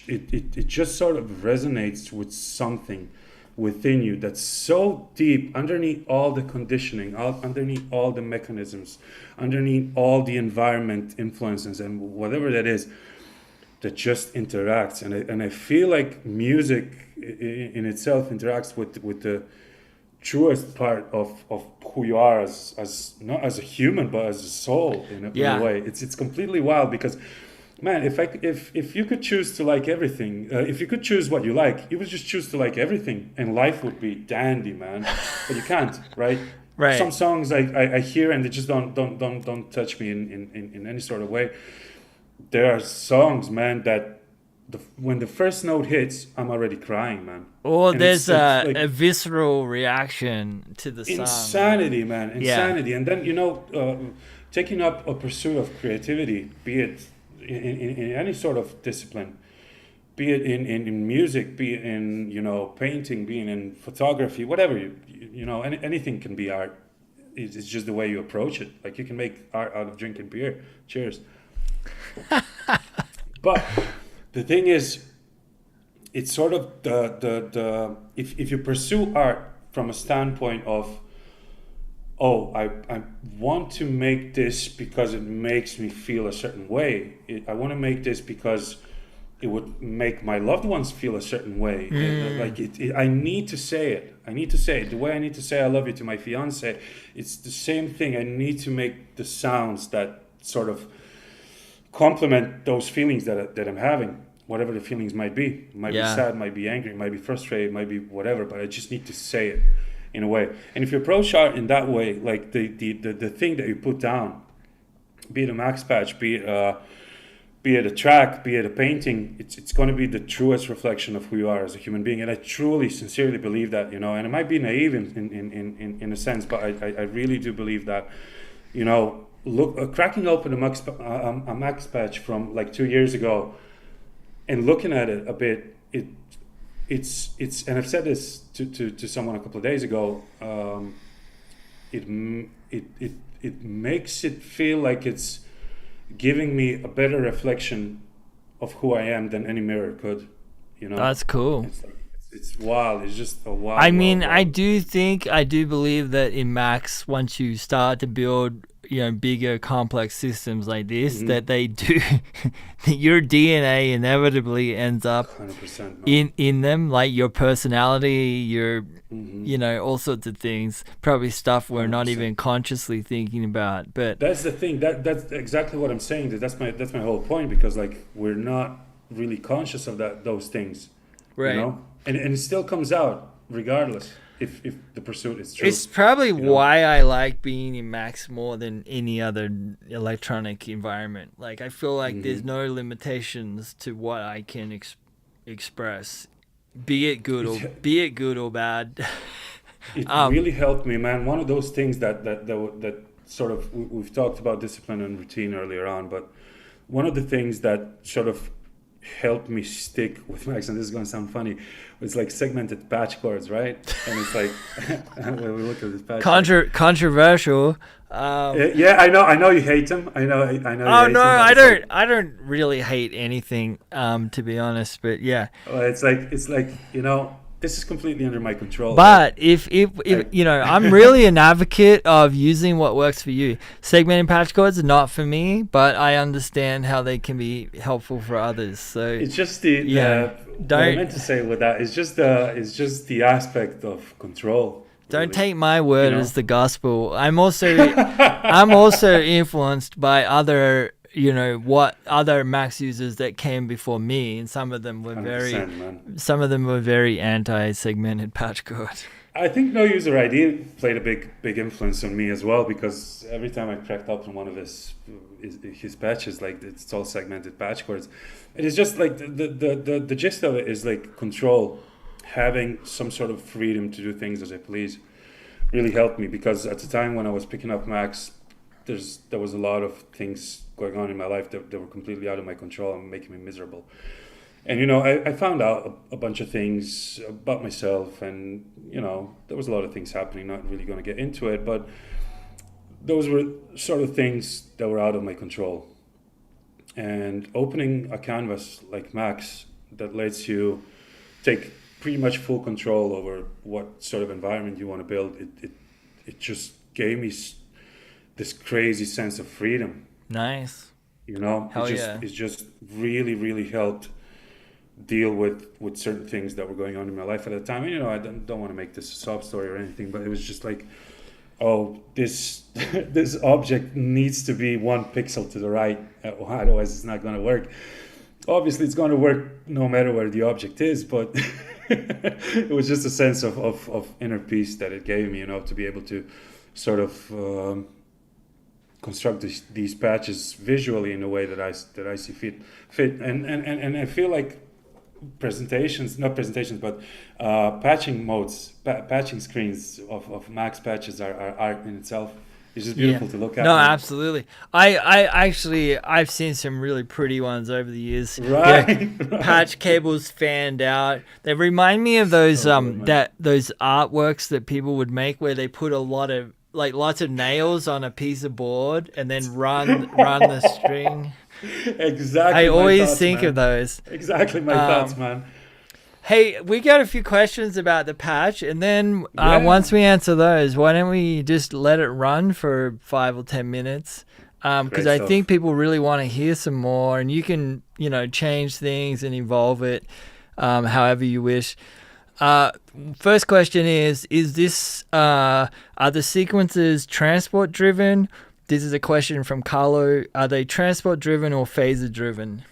it just sort of resonates with something within you that's so deep underneath all the conditioning, underneath all the mechanisms, underneath all the environment influences and whatever that is, that just interacts. And I feel like music in itself interacts with the truest part of who you are as not as a human but as a soul in a
Yeah.
way. It's completely wild because, man, if you could choose to like everything, if you could choose what you like, you would just choose to like everything, and life would be dandy, man. But you can't, right?
Right.
Some songs I hear and they just don't touch me in any sort of way. There are songs, man, that when the first note hits, I'm already crying, man.
Or
And
there's
it's
a
like
visceral reaction to the song.
insanity, man,
Yeah.
insanity. And then taking up a pursuit of creativity, be it in any sort of discipline, be it in music, be it in painting, being in photography, whatever anything can be art. it's just the way you approach it. Like you can make art out of drinking beer. Cheers. But the thing is, it's sort of the if you pursue art from a standpoint of, oh, I want to make this because it makes me feel a certain way. I want to make this because it would make my loved ones feel a certain way. Like I need to say it. I need to say it. The way I need to say I love you to my fiance, it's the same thing. I need to make the sounds that sort of complement those feelings that I'm having, whatever the feelings might be. It might be sad, might be angry, might be frustrated, might be whatever, but I just need to say it in a way. And if you approach art in that way, like the thing that you put down, be it a max patch, be it a track, be it a painting, it's going to be the truest reflection of who you are as a human being. And I truly, sincerely believe that, and it might be naive in a sense, but I really do believe that, look, cracking open a max patch from like 2 years ago and looking at it a bit, it's and I've said this to someone a couple of days ago, it makes it feel like it's giving me a better reflection of who I am than any mirror could.
That's cool.
It's wild. It's just a wild.
I mean,
wild.
I do believe that in Max, once you start to build, bigger complex systems like this, that they do, that your DNA inevitably ends up
100%,
in them, like your personality, your, all sorts of things, probably stuff we're 100%. Not even consciously thinking about. But
that's the thing. That's exactly what I'm saying. That's my whole point, because like we're not really conscious of those things,
right?
And it still comes out regardless. If the pursuit is true.
It's probably why I like being in Max more than any other electronic environment. Like I feel like there's no limitations to what I can express, be it good or bad.
It really helped me, man. One of those things that sort of, we've talked about discipline and routine earlier on, but one of the things that sort of helped me stick with Max, and this is going to sound funny, was like segmented patch chords, right? And it's like when we look at this patch
controversial.
Yeah, I know you hate them. I know.
Oh no, I don't really hate anything, to be honest. But yeah,
well, it's like this is completely under my control.
But if I'm really an advocate of using what works for you. Segmented patch chords are not for me, but I understand how they can be helpful for others. So
it's just what I meant to say with that is just the aspect of control.
Don't take my word as the gospel. I'm also influenced by other other Max users that came before me, and some of them were very anti-segmented patch chord.
I think No User ID played a big influence on me as well, because every time I cracked open one of his patches, like it's all segmented patch chords. It is just like the gist of it is like control, having some sort of freedom to do things as I please, really helped me, because at the time when I was picking up Max, there was a lot of things going on in my life that were completely out of my control and making me miserable. And I found out a bunch of things about myself, and there was a lot of things happening. Not really going to get into it, but those were sort of things that were out of my control. And opening a canvas like Max that lets you take pretty much full control over what sort of environment you want to build, it just gave me this crazy sense of freedom.
Nice.
It just really, really helped deal with certain things that were going on in my life at the time. And I don't want to make this a sob story or anything, but it was just like, oh, this object needs to be 1 pixel to the right, otherwise it's not going to work. Obviously it's going to work no matter where the object is, but it was just a sense of inner peace that it gave me, to be able to sort of construct these patches visually in a way that I see fit, and I feel like patching modes, patching screens of Max patches are art in itself. It's just beautiful to look at.
No, absolutely. I've seen some really pretty ones over the years.
Right.
Patch cables fanned out. They remind me of those those artworks that people would make where they put a lot of like lots of nails on a piece of board and then run the string. I
Exactly my
always
thoughts,
think of
man.
those.
Exactly my thoughts,
Um,
man.
Hey, we got a few questions about the patch, and then
Yeah,
once we answer those, why don't we just let it run for 5 or 10 minutes? Because
great
I think
stuff.
people really want to hear some more, and you can, change things and evolve it however you wish. Uh, First question is this, are the sequences transport driven? This is a question from Carlo. Are they transport driven or phaser driven?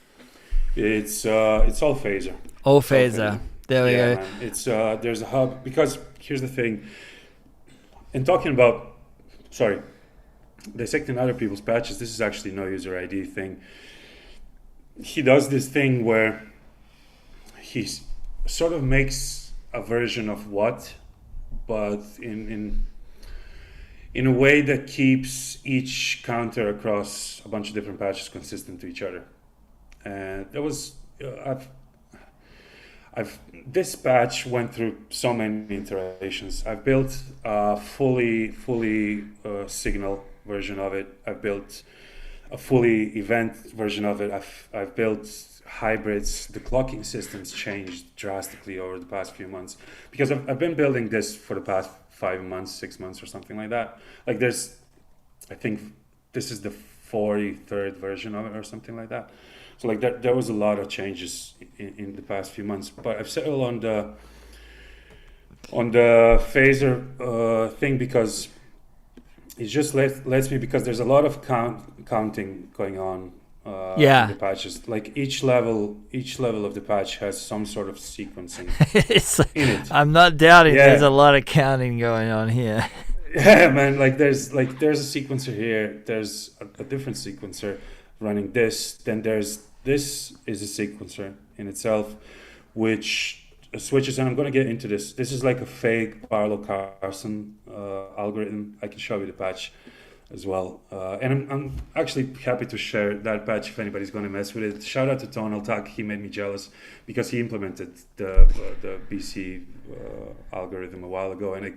It's all phaser.
All
It's all
phaser.
phaser.
There we
Yeah,
go.
man. It's there's a hub because here's the thing. In talking about, sorry, dissecting other people's patches, this is actually no user ID thing. He does this thing where he sort of makes a version of what, but in a way that keeps each counter across a bunch of different patches consistent to each other. And that was I've this patch went through so many iterations. I've built a fully signal version of it. I've built a fully event version of it. I've built hybrids. The clocking systems changed drastically over the past few months because I've been building this for the past 5 months, 6 months, or something like that. Like I think this is the 43rd version of it or something like that. So like there was a lot of changes in the past few months, but I've settled on the phaser thing because it just lets me because there's a lot of counting going on in
Yeah.
the patches. Like each level of the patch has some sort of sequencing
it's,
in it.
I'm not doubting there's a
Yeah,
lot of counting going on here.
yeah, man. There's a sequencer here. There's a different sequencer running this. Then this is a sequencer in itself, which switches. And I'm going to get into this. This is like a fake Barlow Carson algorithm. I can show you the patch as well. And I'm actually happy to share that patch if anybody's going to mess with it. Shout out to Tonal Tuck. He made me jealous because he implemented the BC algorithm a while ago, and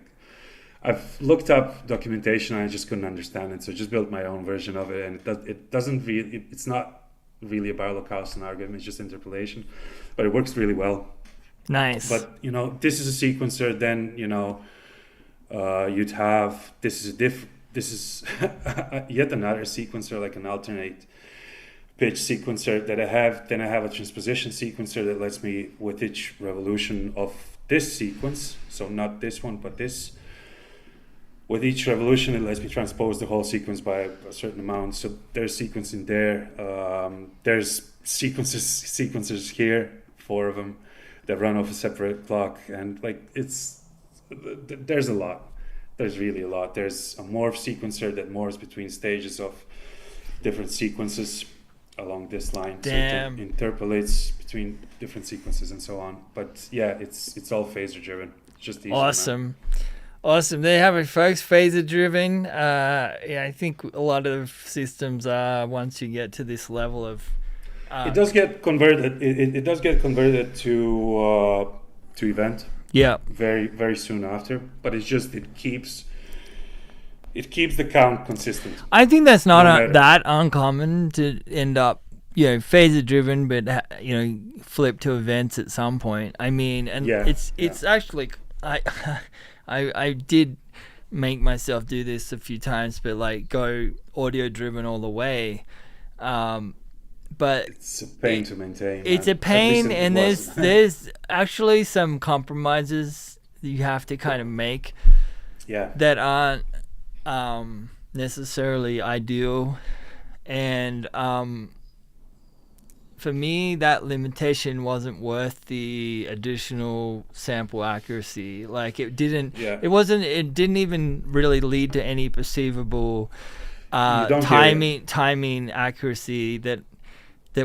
I've looked up documentation and I just couldn't understand it, so I just built my own version of it. And it doesn't really, it's not really a Barlow-Carlson algorithm; it's just interpolation, but it works really well.
Nice.
But this is a sequencer. Then you'd have this is yet another sequencer, like an alternate pitch sequencer that I have. Then I have a transposition sequencer that lets me, with each revolution of this sequence, so not this one but this, with each revolution it lets me transpose the whole sequence by a certain amount. So there's sequencing there. There's sequencers here, 4 of them, that run off a separate clock, and like there's a lot. There's really a lot. There's a morph sequencer that morphs between stages of different sequences along this line, so it
Damn.
interpolates between different sequences and so on. But yeah, it's all phaser driven. It's just easier, man.
Awesome. Awesome. There you have it, folks. Phaser driven. Yeah, I think a lot of systems are once you get to this level of.
It does get converted. It does get converted to event
Yeah.
very very soon after. But it's just it keeps the count consistent.
I think that's
No
not
matter.
that uncommon to end up, phaser driven, but flip to events at some point. I mean, and
Yeah, yeah.
it's actually I I did make myself do this a few times, but like go audio driven all the way. But
It's a pain to maintain,
it's
man.
a
At least
pain,
it
and
was.
there's actually some compromises you have to kind of make
Yeah,
that aren't necessarily ideal, and for me that limitation wasn't worth the additional sample accuracy. Like it
yeah.
didn't even really lead to any perceivable
You don't get it.
timing accuracy that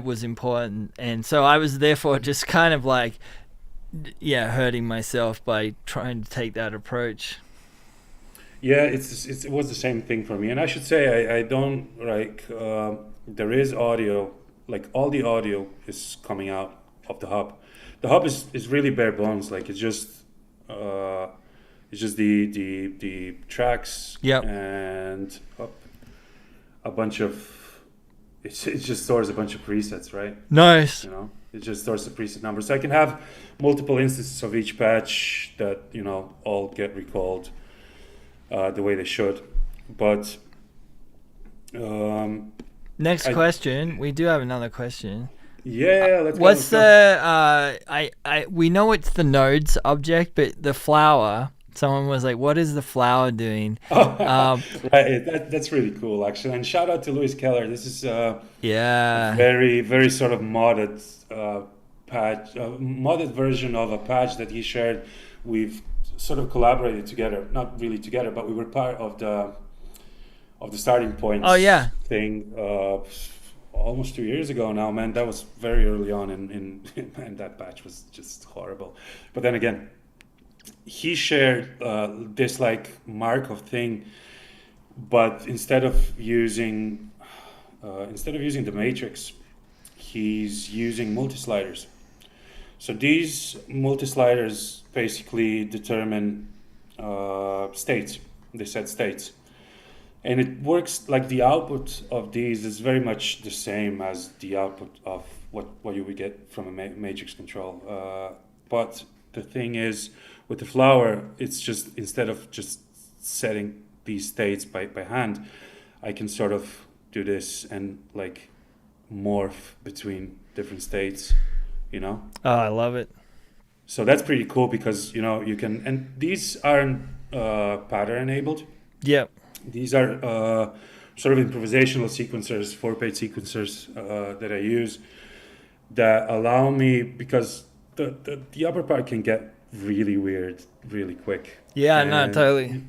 was important. And so I was therefore just kind of like hurting myself by trying to take that approach.
Yeah, it was the same thing for me. And I should say I don't like there is audio, like all the audio is coming out of the hub. The hub is really bare bones. Like it's just It's just the tracks
Yep.
and a bunch of. It just stores a bunch of presets, right?
Nice.
You know, it just stores the preset number, so I can have multiple instances of each patch that all get recalled the way they should. But
Next question. We do have another question.
yeah, let's go.
What's the we know it's the nodes object, but the flower. Someone was like, "What is the flower doing?"
Right, that's really cool, actually. And shout out to Luis Keller. This is
Yeah.
very, very sort of modded patch, modded version of a patch that he shared. We've sort of collaborated together, not really together, but we were part of the starting points.
Oh, yeah.
Thing almost 2 years ago now, man. That was very early on, and that patch was just horrible. But then again, he shared this like Markov thing, but instead of using the matrix, he's using multi-sliders. So these multi-sliders basically determine states. They set states, and it works like the output of these is very much the same as the output of what you would get from a matrix control. But the thing is, with the flower, it's just instead of just setting these states by hand, I can sort of do this and like morph between different states,
Oh, I love it.
So that's pretty cool because you can, and these aren't pattern enabled.
Yep.
These are sort of improvisational sequencers, 4-page sequencers that I use that allow me, because the upper part can get really weird really quick.
Yeah, no, totally.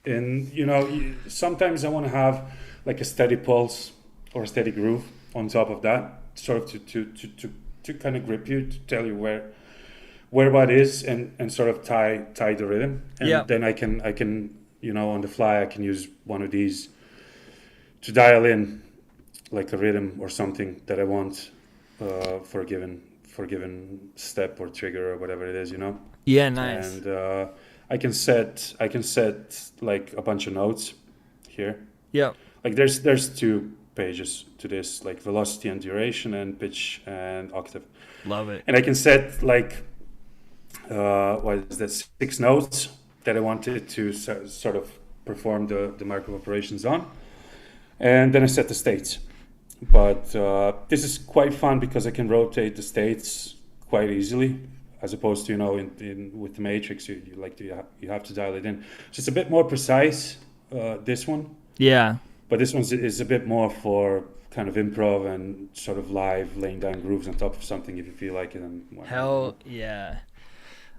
And sometimes I want to have like a steady pulse or a steady groove on top of that, sort of to kind of grip you, to tell you where what is, and sort of tie the rhythm. And then I can on the fly I can use one of these to dial in like a rhythm or something that I want for a given step or trigger or whatever it is,
Yeah, nice.
And I can set like a bunch of notes here.
Yeah.
Like there's 2 pages to this, like velocity and duration and pitch and octave.
Love it.
And I can set like 6 notes that I wanted to sort of perform the Markov operations on, and then I set the states. But this is quite fun because I can rotate the states quite easily, as opposed to with the matrix you have to dial it in. So it's a bit more precise, this one.
Yeah.
But this one is a bit more for kind of improv and sort of live, laying down grooves on top of something if you feel like it.
Hell yeah.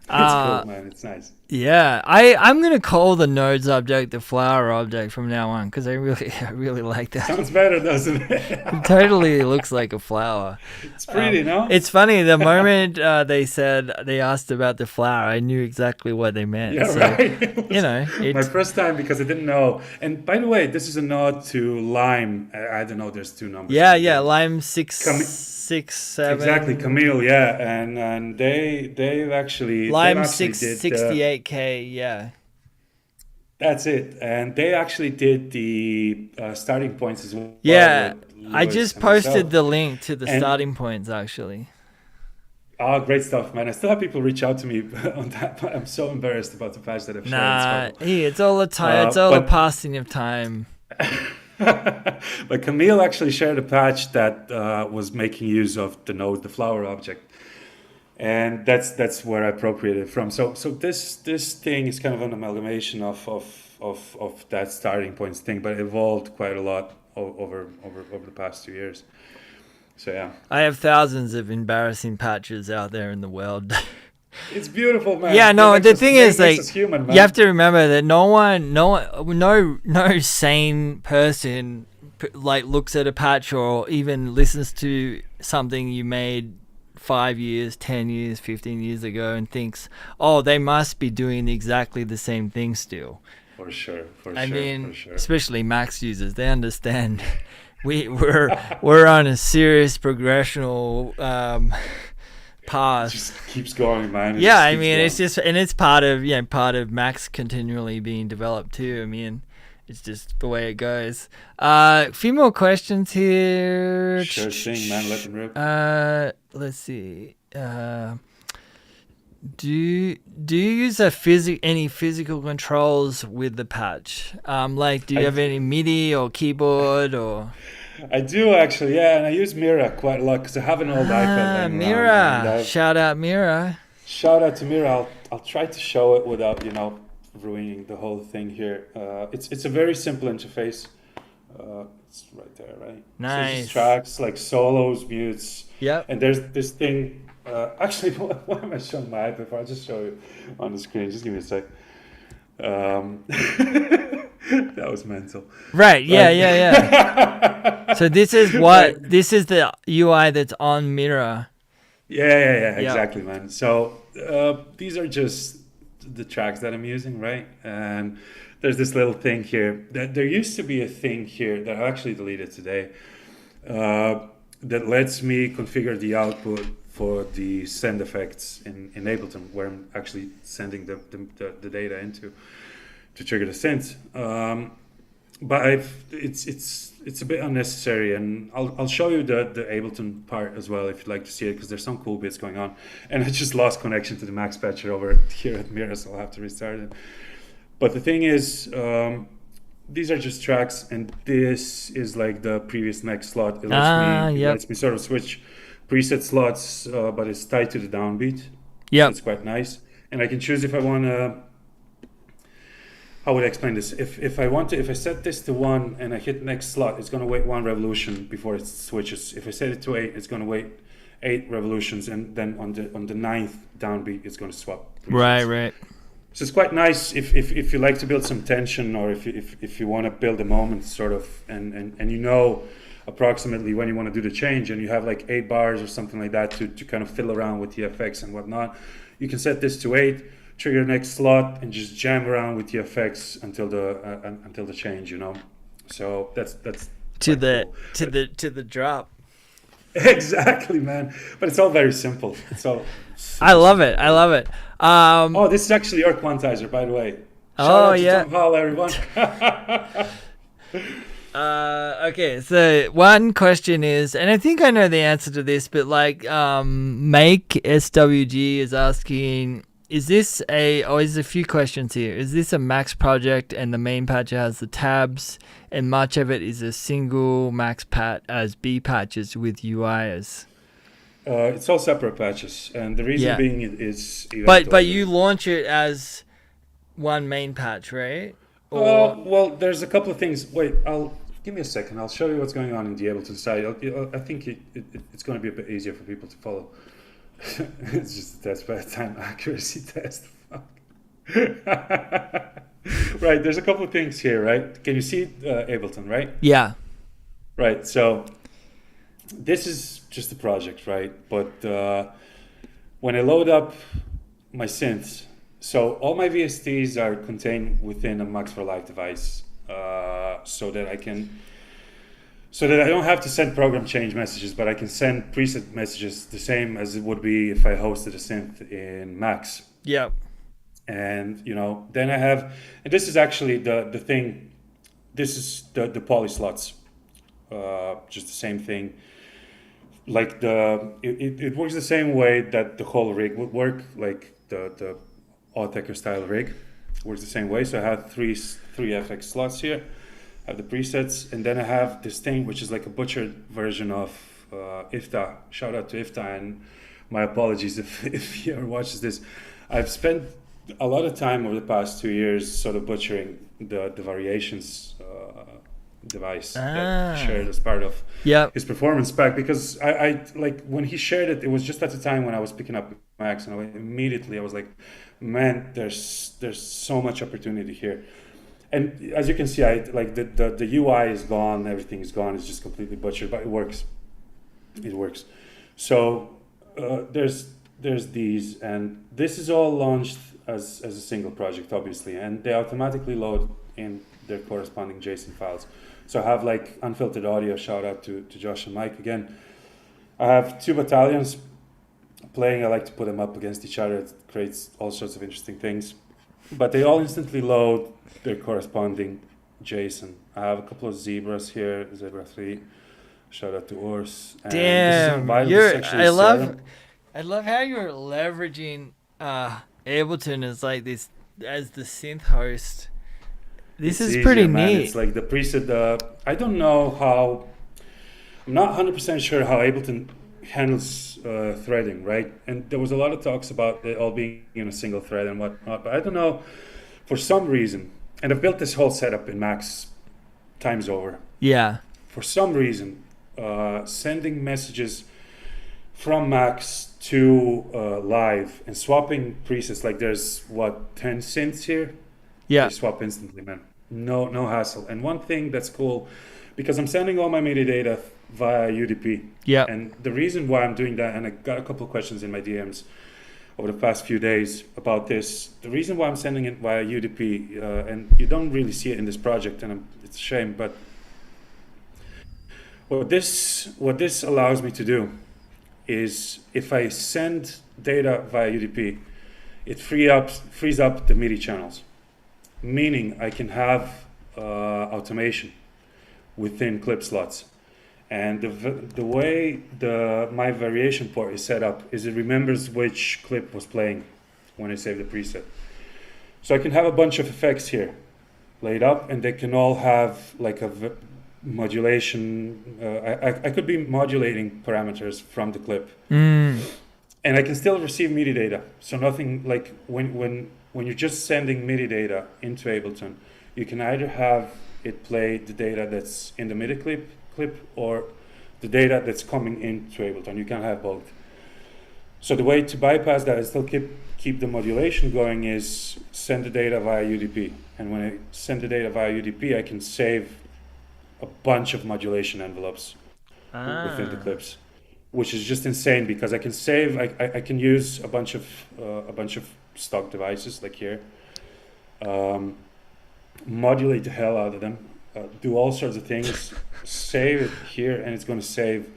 It's cool, man. It's nice.
Yeah, I'm gonna call the nodes object the flower object from now on because I really like that.
Sounds better, doesn't it?
It totally looks like a flower.
It's pretty, no?
It's funny. The moment they asked about the flower, I knew exactly what they meant.
Yeah,
so,
right. My first time because I didn't know. And by the way, this is a nod to Lime. I don't know. There's 2 numbers.
Yeah. Lime 667.
Exactly, Camille. Yeah, and they've actually
Lime
did
668K. Yeah.
That's it, and they actually did the starting points as well.
Yeah, I just posted the link to the starting points actually.
Oh, great stuff, man! I still have people reach out to me on that. But I'm so embarrassed about the patch that I've shared.
It's all the time. It's all the passing of time.
But Camille actually shared a patch that was making use of the flower object, and that's where I appropriated it from. So this thing is kind of an amalgamation of that starting points thing, but it evolved quite a lot over the past 2 years. So yeah,
I have thousands of embarrassing patches out there in the world.
It's beautiful, man.
Yeah, no. The thing is, like,
human,
you have to remember that no sane person like looks at a patch or even listens to something you made 5 years, 10 years, 15 years ago and thinks, oh, they must be doing exactly the same thing still.
For sure.
I mean, especially Max users, they understand. We're on a serious progressional path.
Just keeps going, man.
Yeah, I mean, it's just, and it's part of Max continually being developed too. I mean, it's just the way it goes. A few more questions here.
Sure thing, man. Let them rip.
Let's see. Do you use any physical controls with the patch? Like, do you have any MIDI or keyboard or?
I do actually, yeah, and I use Mira quite a lot because I have an old iPad.
Mira! Shout out Mira!
Shout out to Mira. I'll try to show it without ruining the whole thing here. It's a very simple interface. It's right there, right?
Nice.
So it's tracks like solos, mutes.
Yep.
And there's this thing. Actually, why am I showing my iPad? I'll just show you on the screen. Just give me a sec. That was mental.
Right. Yeah. So this is this is the UI that's on Mira.
Yeah. Exactly, man. So these are just the tracks that I'm using, right? And there's this little thing here. There used to be a thing here that I actually deleted today that lets me configure the output for the send effects in Ableton, where I'm actually sending the data into to trigger the synth. But it's a bit unnecessary, and I'll show you the Ableton part as well if you'd like to see it, because there's some cool bits going on. And I just lost connection to the Max Patcher over here at Mira, so I'll have to restart it. But the thing is, these are just tracks, and this is like the previous next slot. It lets me sort of switch preset slots, but it's tied to the downbeat.
Yeah,
it's quite nice, and I can choose if I want to. How would I explain this? If I set this to 1 and I hit next slot, it's going to wait 1 revolution before it switches. If I set it to 8, it's going to wait 8 revolutions, and then on the 9th downbeat, it's going to swap presets.
Right.
So it's quite nice if you like to build some tension, or if you want to build a moment sort of, and approximately when you want to do the change, and you have like 8 bars or something like that to kind of fiddle around with the effects and whatnot. You can set this to 8. Trigger next slot and just jam around with the effects until the change, So that's
to the drop.
Exactly, man. But it's all very simple.
I love it.
This is actually your quantizer, by the way. Shout out to Tom Hall, everyone.
Okay, so one question is, and I think I know the answer to this, but like Make SWG is asking, is this there's a few questions here. Is this a Max project and the main patcher has the tabs and much of it is a single Max pat as B patches with UIs?
It's all separate patches, and the reason being is...
But you launch it as one main patch, right?
Well, there's a couple of things. Wait, give me a second. I'll show you what's going on in the Ableton side. I think it's going to be a bit easier for people to follow. It's just a test by a time accuracy test. Right, there's a couple of things here, right? Can you see Ableton, right?
Yeah.
Right, so this is just a project, right? But when I load up my synths, so all my VSTs are contained within a Max for Live device, so that I don't have to send program change messages, but I can send preset messages the same as it would be if I hosted a synth in Max.
Yeah.
And then I have, and this is actually the thing. This is the poly slots, just the same thing. Like it works the same way that the whole rig would work, like the Autechre style rig works the same way. So I have three FX slots here. I have the presets, and then I have this thing which is like a butchered version of Ifta. Shout out to Ifta, and my apologies if he ever watches this. I've spent a lot of time over the past 2 years sort of butchering the variations device that he shared as part of his performance pack, because I like when he shared it, it was just at the time when I was picking up Max, and I was like, man, there's so much opportunity here. And as you can see, I like the UI is gone, everything is gone, it's just completely butchered, but it works. So there's these, and this is all launched as a single project, obviously, and they automatically load in their corresponding JSON files. So I have like unfiltered audio, shout out to Josh and Mike again. I have 2 battalions playing, I like to put them up against each other. It creates all sorts of interesting things. But they all instantly load their corresponding JSON. I have a couple of zebras here, zebra 3. Shout out to Urs. And
Damn,
this is actually Serum.
I love how you're leveraging Ableton as like this as the synth host. This is
easier,
pretty
man.
neat.
It's like the preset. I don't know how. I'm not 100% sure how Ableton handles threading, right? And there was a lot of talks about it all being in a single thread and whatnot, but I don't know, for some reason, and I've built this whole setup in Max times over.
Yeah.
For some reason, sending messages from Max to live and swapping presets, like there's 10 synths here.
Yeah.
They swap instantly, man. No hassle. And one thing that's cool, because I'm sending all my MIDI data via UDP.
Yeah.
And the reason why I'm doing that, and I got a couple of questions in my DMs over the past few days about this. The reason why I'm sending it via UDP, and you don't really see it in this project, and it's a shame, but what this allows me to do is if I send data via UDP, it frees up the MIDI channels, meaning I can have automation within clip slots. And the way my variation port is set up is it remembers which clip was playing when I save the preset. So I can have a bunch of effects here laid up, and they can all have like a modulation. I could be modulating parameters from the clip, and I can still receive MIDI data. So nothing like when you're just sending MIDI data into Ableton, you can either have it play the data that's in the MIDI clip or the data that's coming into Ableton. You can have both. So the way to bypass that and still keep the modulation going is send the data via UDP. And when I send the data via UDP, I can save a bunch of modulation envelopes within the clips, which is just insane because I can save. I can use a bunch of stock devices like here, modulate the hell out of them. Do all sorts of things, save it here, and it's going to save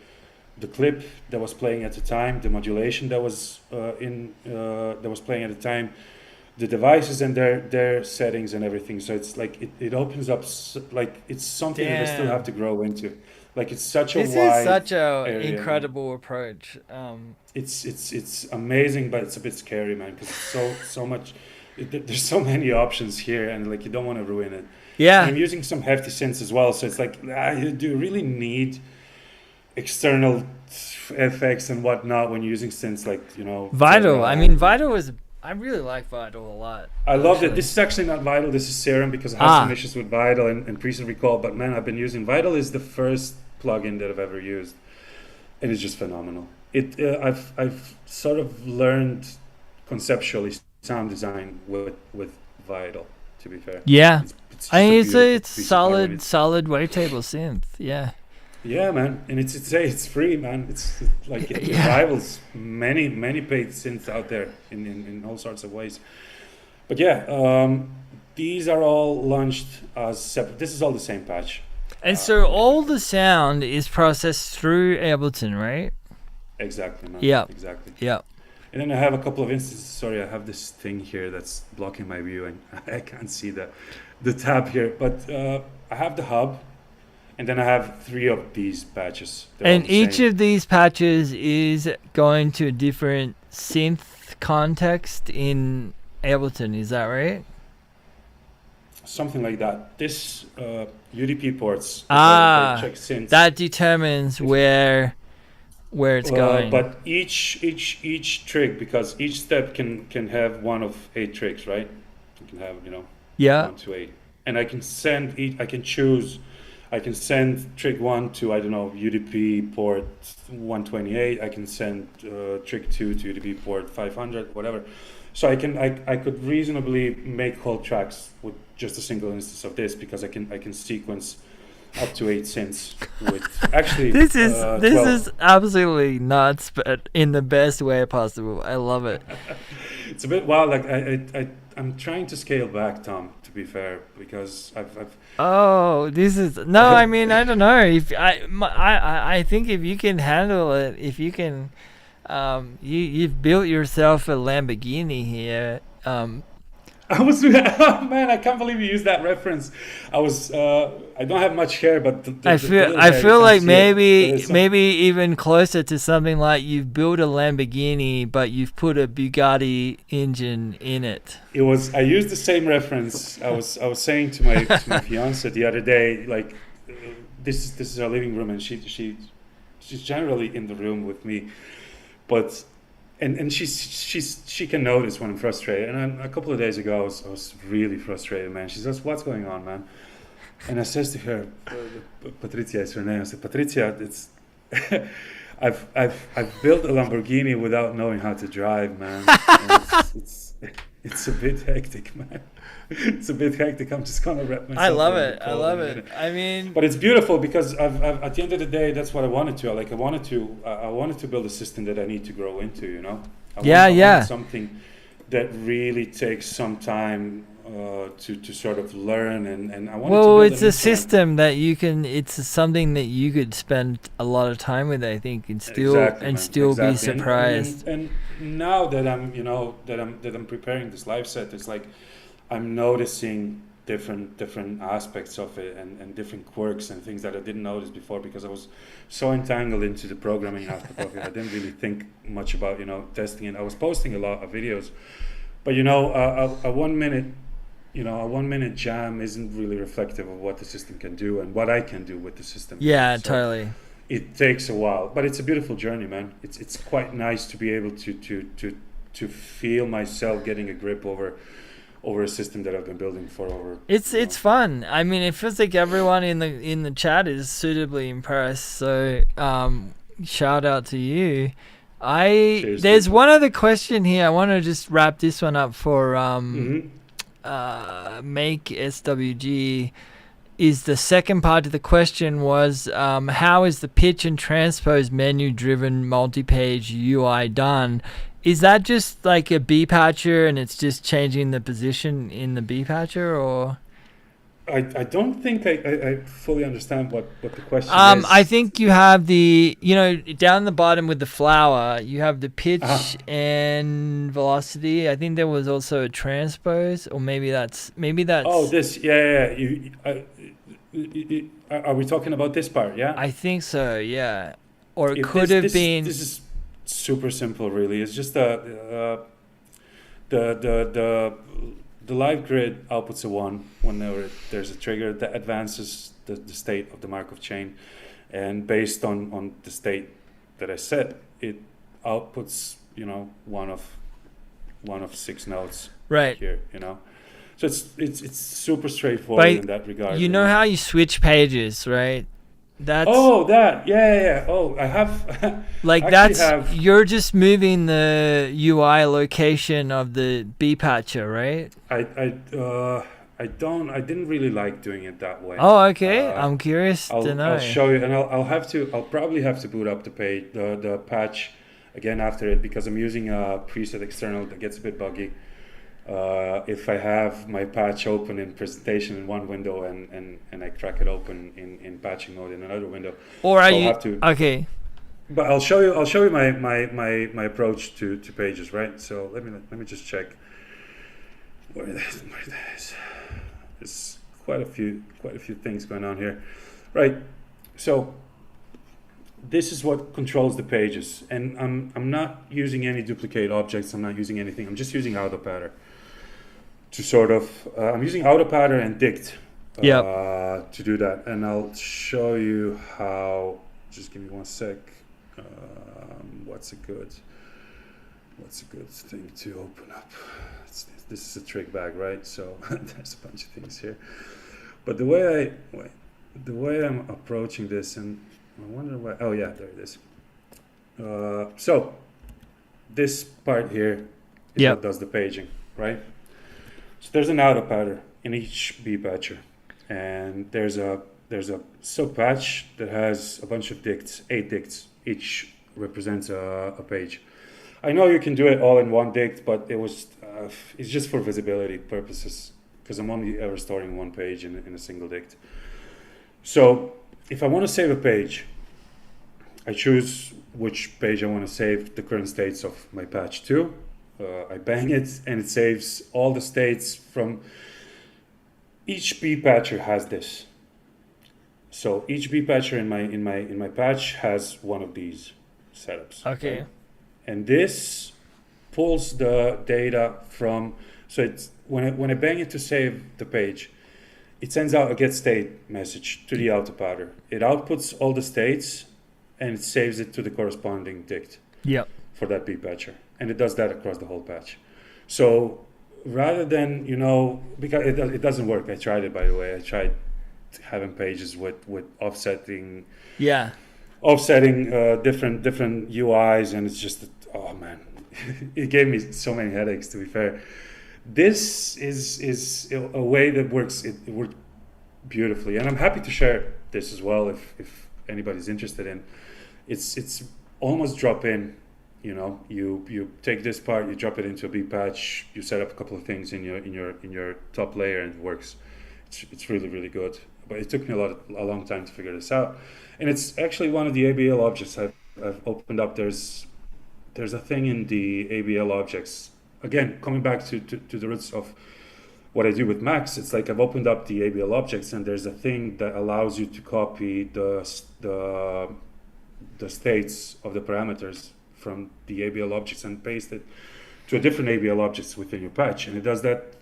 the clip that was playing at the time, the modulation that was playing at the time, the devices and their settings and everything. So it's like it opens up like it's something that I still have to grow into. Like it's such a wide area.
This is such an incredible approach.
It's amazing, but it's a bit scary, man, because it's so much. There's so many options here, and like you don't want to ruin it.
Yeah.
And I'm using some hefty synths as well, so it's like, do you really need external effects and whatnot when using synths like,
Vital. I mean, Vital is, I really like Vital a lot.
I love it. This is actually not Vital, this is Serum, because I have some issues with Vital and Preset Recall, but man, I've been using Vital is the first plugin that I've ever used, and it's just phenomenal. I've sort of learned conceptually sound design with Vital, to be fair.
Yeah. It's solid wavetable synth. Yeah.
Yeah, man, and it's free, man. It's like it rivals many paid synths out there in all sorts of ways. But yeah, these are all launched as separate. This is all the same patch.
And so all the sound is processed through Ableton, right?
Exactly, man.
Yeah.
Exactly.
Yeah.
And then I have a couple of instances. Sorry, I have this thing here that's blocking my view, and I can't see the tab here. But I have the hub, and then I have 3 of these patches.
And each of these patches is going to a different synth context in Ableton. Is that right?
Something like that. This UDP ports.
Check synths. That determines where it's going.
But each trick, because each step can have one of 8 tricks, right? You can have 1 to 8, and I can send I can choose. I can send trick 1 to UDP port 128. I can send trick 2 to UDP port 500, whatever. So I could reasonably make whole tracks with just a single instance of this, because I can sequence up to 8 synths with actually.
This is absolutely nuts, but in the best way possible. I love it.
It's a bit wild. Like I'm trying to scale back, Tom, to be fair, because I've
this is no. I mean, I don't know if I think if you can handle it, if you can You've built yourself a Lamborghini here.
I was, oh man, I can't believe you used that reference. I don't have much hair, but the little
I
hair, you
feel
can't
like
see it. There is some,
maybe even closer to something like you've built a Lamborghini, but you've put a Bugatti engine in it.
I used the same reference. I was saying to my fiance the other day, like, this is our living room, and she's generally in the room with me, but and she can notice when I'm frustrated. And a couple of days ago, I was really frustrated, man. She says, "What's going on, man?" And I says to her, Patricia is her name. I said, "Patricia, it's I've built a Lamborghini without knowing how to drive, man. And it's a bit hectic, man. It's a bit hectic. I'm just gonna wrap myself.
I love
around
it.
the
I
pole
love
in a
it.
minute.
I mean,
But it's beautiful because I've at the end of the day, that's what I wanted to. Like I wanted to build a system that I need to grow into. You know. I wanted something that really takes some time to sort of learn, and I wanted to
well,
build
it's
an
a
implement.
system that you can. It's something that you could spend a lot of time with, I think, and
Exactly, man.
still be
Exactly.
surprised.
And now that I'm, you know, that I'm preparing this live set, it's like I'm noticing different aspects of it and different quirks and things that I didn't notice before because I was so entangled into the programming aspect of it. I didn't really think much about, you know, testing it. I was posting a lot of videos, but you know, a 1 minute, you know, a 1 minute jam isn't really reflective of what the system can do and what I can do with the system.
Yeah,
So
totally.
it takes a while, but it's a beautiful journey, man. It's quite nice to be able to feel myself getting a grip over a system that I've been building for over.
It's fun. I mean, it feels like everyone in the chat is suitably impressed. So, shout out to you.
Cheers,
There's
people.
one other question here. I want to just wrap this one up for make SWG. Is the second part of the question was how is the pitch and transpose menu driven multi-page UI done? Is that just like a B patcher and it's just changing the position in the B patcher, or?
I don't think I fully understand what the question is.
I think you have the, you know, down the bottom with the flower, you have the pitch and velocity. I think there was also a transpose, or maybe that's.
Oh, this, yeah. Are we talking about this part? Yeah.
I think so, yeah. Or it
If
could have been.
This is super simple, really. It's just the live grid outputs a 1 whenever there's a trigger that advances the state of the Markov chain, and based on the state that I set, it outputs, you know, one of 6 nodes
Right.
here, you know. So it's super straightforward in that regard.
You know how you switch pages, right? That's
yeah. Oh, I have.
like you're just moving the UI location of the B patcher, right?
I didn't really like doing it that way.
Oh, okay. I'm curious to know.
I'll show you, and I'll probably have to boot up the page, the patch again after it, because I'm using a preset external that gets a bit buggy. If I have my patch open in presentation in one window and I crack it open in patching mode in another window,
or are
so
you
have to,
okay?
But I'll show you my approach to pages, right? So let me just check where it is. There's quite a few things going on here, right? So this is what controls the pages, and I'm not using any duplicate objects. I'm not using anything. I'm just using autopattern to sort of. I'm using autopattern and dict to do that, and I'll show you how. Just give me 1 sec. What's a good thing to open up? This is a trick bag, right? So there's a bunch of things here, but the way I'm approaching this, and I wonder why. Oh yeah, there it is. So this part here is what does the paging, right? So there's an auto pattern in each B patcher, and there's a sub patch that has a bunch of dicts, 8 dicts. Each represents a page. I know you can do it all in one dict, but it's just for visibility purposes, because I'm only ever storing one page in a single dict. So if I want to save a page, I choose which page I want to save the current states of my patch to. I bang it, and it saves all the states from each B patcher has this. So each B patcher in my patch has one of these setups.
Okay.
Right? And this pulls the data from. So it's when I bang it to save the page, it sends out a get state message to the autopattern. It outputs all the states, and it saves it to the corresponding dict.
Yep.
For that B patcher, and it does that across the whole patch. So rather than because it doesn't work. I tried it, by the way. I tried having pages with offsetting.
Yeah.
Offsetting different UIs, and it's just oh man, it gave me so many headaches. To be fair, this is a way that works. It worked beautifully, and I'm happy to share this as well if anybody's interested in. It's almost drop in. You take this part, you drop it into a B patch, you set up a couple of things in your top layer, and it works. It's really, really good. But it took me a long time to figure this out. And it's actually one of the ABL objects I've opened up. There's a thing in the ABL objects. Again, coming back to the roots of what I do with Max, it's like I've opened up the ABL objects, and there's a thing that allows you to copy the states of the parameters from the ABL objects and paste it to a different ABL objects within your patch. And it does that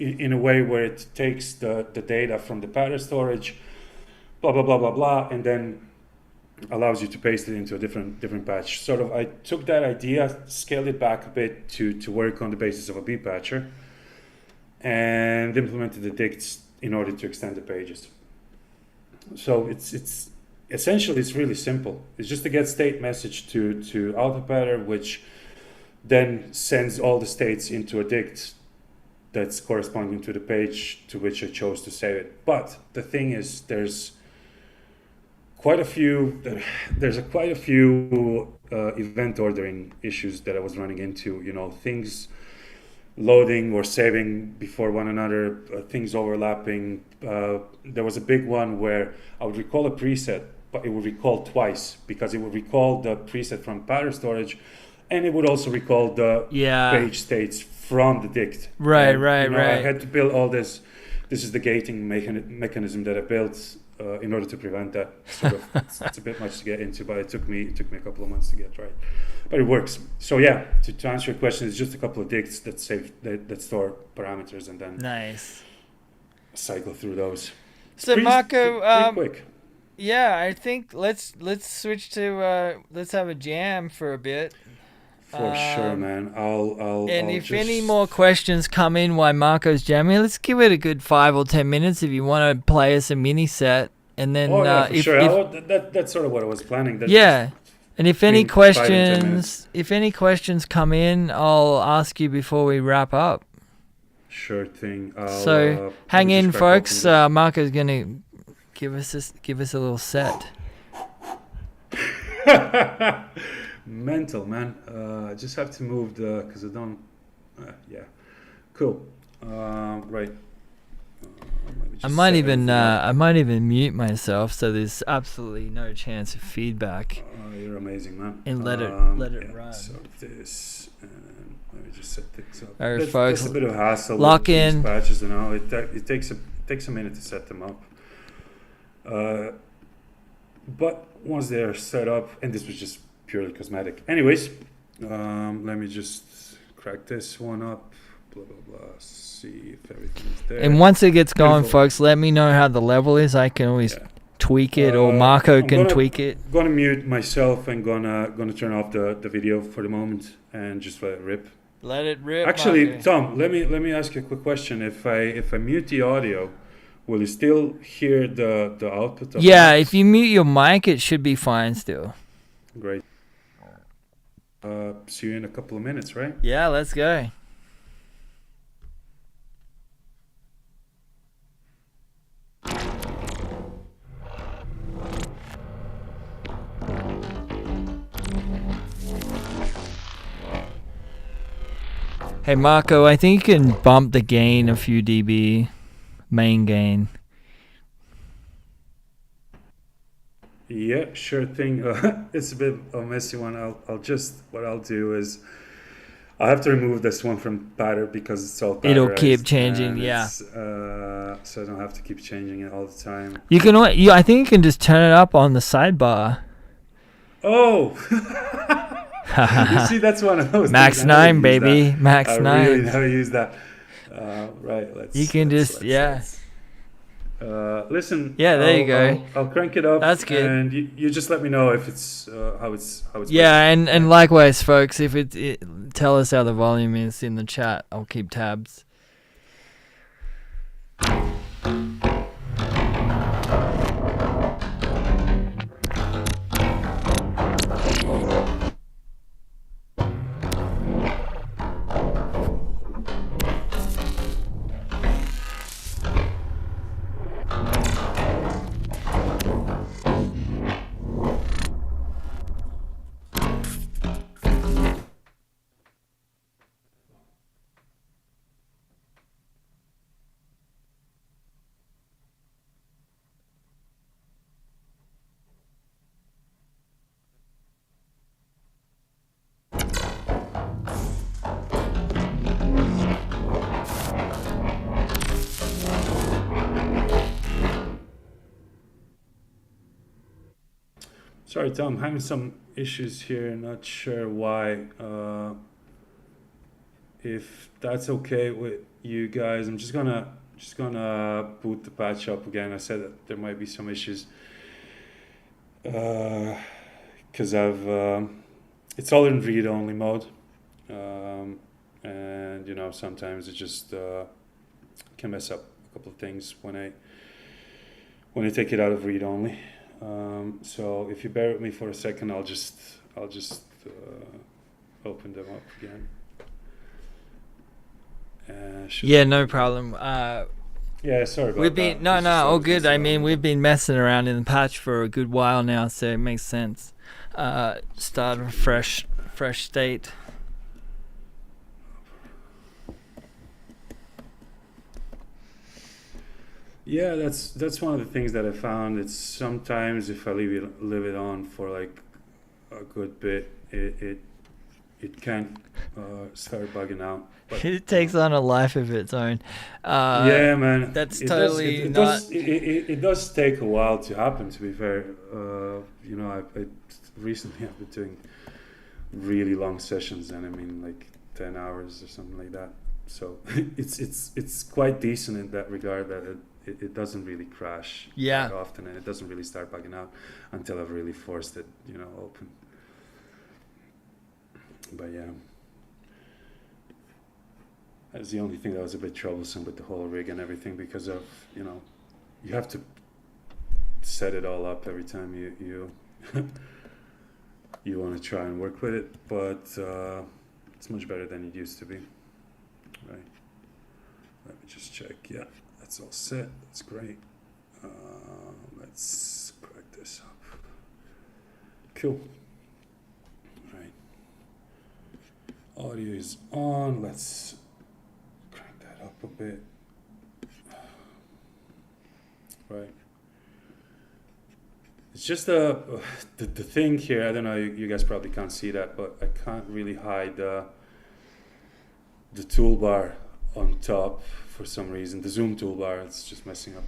in a way where it takes the data from the pattern storage, blah, blah, blah, blah, blah, and then allows you to paste it into a different patch. Sort of, I took that idea, scaled it back a bit to work on the basis of a B patcher, and implemented the dicts in order to extend the pages. So it's essentially, it's really simple. It's just a get state message to autopattern, which then sends all the states into a dict that's corresponding to the page to which I chose to save it. But the thing is, there's quite a few event ordering issues that I was running into. Things loading or saving before one another, things overlapping. There was a big one where I would recall a preset, but it would recall twice, because it would recall the preset from pattern storage, and it would also recall the page states from the dict.
Right.
I had to build all this. This is the gating mechanism that I built in order to prevent that. Sort of, it's a bit much to get into, but it took me a couple of months to get right. But it works. So yeah, to answer your question, it's just a couple of dicts that store parameters, and then
nice
cycle through those.
So Marko,
pretty quick.
Yeah, I think let's switch to let's have a jam for a bit.
For sure, man. I'll
if any more questions come in while Marko's jamming, let's give it a good 5 or 10 minutes if you want to play us a mini set, and then
for sure. That's sort of what I was planning.
And if any questions come in, I'll ask you before we wrap up. Sure
thing.
So hang in, folks. Marko's gonna give us a little set.
Mental, man. I just have to move because I don't. Yeah, cool. Right.
I might even mute myself, so there's absolutely no chance of feedback.
You're amazing, man.
And let it run.
So this, and let me just set things up.
All right, folks.
It's a bit of a hassle.
Lock in.
These patches, it takes a minute to set them up. But once they're set up, and this was just purely cosmetic. Anyways, let me just crack this one up. Blah blah blah. See if everything's there.
And once it gets going, folks, let me know how the level is. I can always tweak it, or Marko can tweak it.
I'm gonna mute myself and gonna turn off the video for the moment and just let it rip.
Let it rip.
Actually,
Marko.
Tom, let me ask you a quick question. If I mute the audio, will you still hear the output of
if you mute your mic, it should be fine still.
Great. See you in a couple of minutes, right?
Yeah, let's go. Hey Marko, I think you can bump the gain a few dB, main gain.
Yeah, sure thing. It's a bit of a messy one. What I'll do is I have to remove this one from pattern because it's all
It'll keep
patternized
changing.
and
Yeah.
it's so I don't have to keep changing it all the time.
You can. I think you can just turn it up on the sidebar.
Oh, you see, that's one of those
Max
things. I never
9,
use
baby.
that.
Max
I
9.
really never use that. Right,
You can
listen.
Yeah, there you go.
I'll crank it up.
That's good.
And you just let me know if it's how it's
Yeah,
working.
and likewise, folks, if tell us how the volume is in the chat. I'll keep tabs.
Sorry, Tom. I'm having some issues here. Not sure why. If that's okay with you guys, I'm just gonna boot the patch up again. I said that there might be some issues because it's all in read-only mode, and sometimes it just can mess up a couple of things when I take it out of read-only. So if you bear with me for a second, I'll just open them up again.
Yeah, no problem.
Yeah, sorry about that.
All good. I mean, we've been messing around in the patch for a good while now, so it makes sense. Start a fresh state.
Yeah, that's one of the things that I found. It's sometimes if I leave it on for like a good bit, it can start bugging out. But,
It takes on a life of its own.
Yeah, man.
That's
it
totally
does, it does take a while to happen. To be fair, I recently have been doing really long sessions, and I mean like 10 hours or something like that. So it's quite decent in that regard that it doesn't really crash that often, and it doesn't really start bugging out until I've really forced it, open. But yeah, that's the only thing that was a bit troublesome with the whole rig and everything, because of you have to set it all up every time you you want to try and work with it, but it's much better than it used to be. Right. Let me just check. Yeah, that's all set. That's great. Let's crack this up. Cool. All right. Audio is on. Let's crank that up a bit. Right. It's just the thing here. I don't know. You guys probably can't see that, but I can't really hide the toolbar on top for some reason. The zoom toolbar, it's just messing me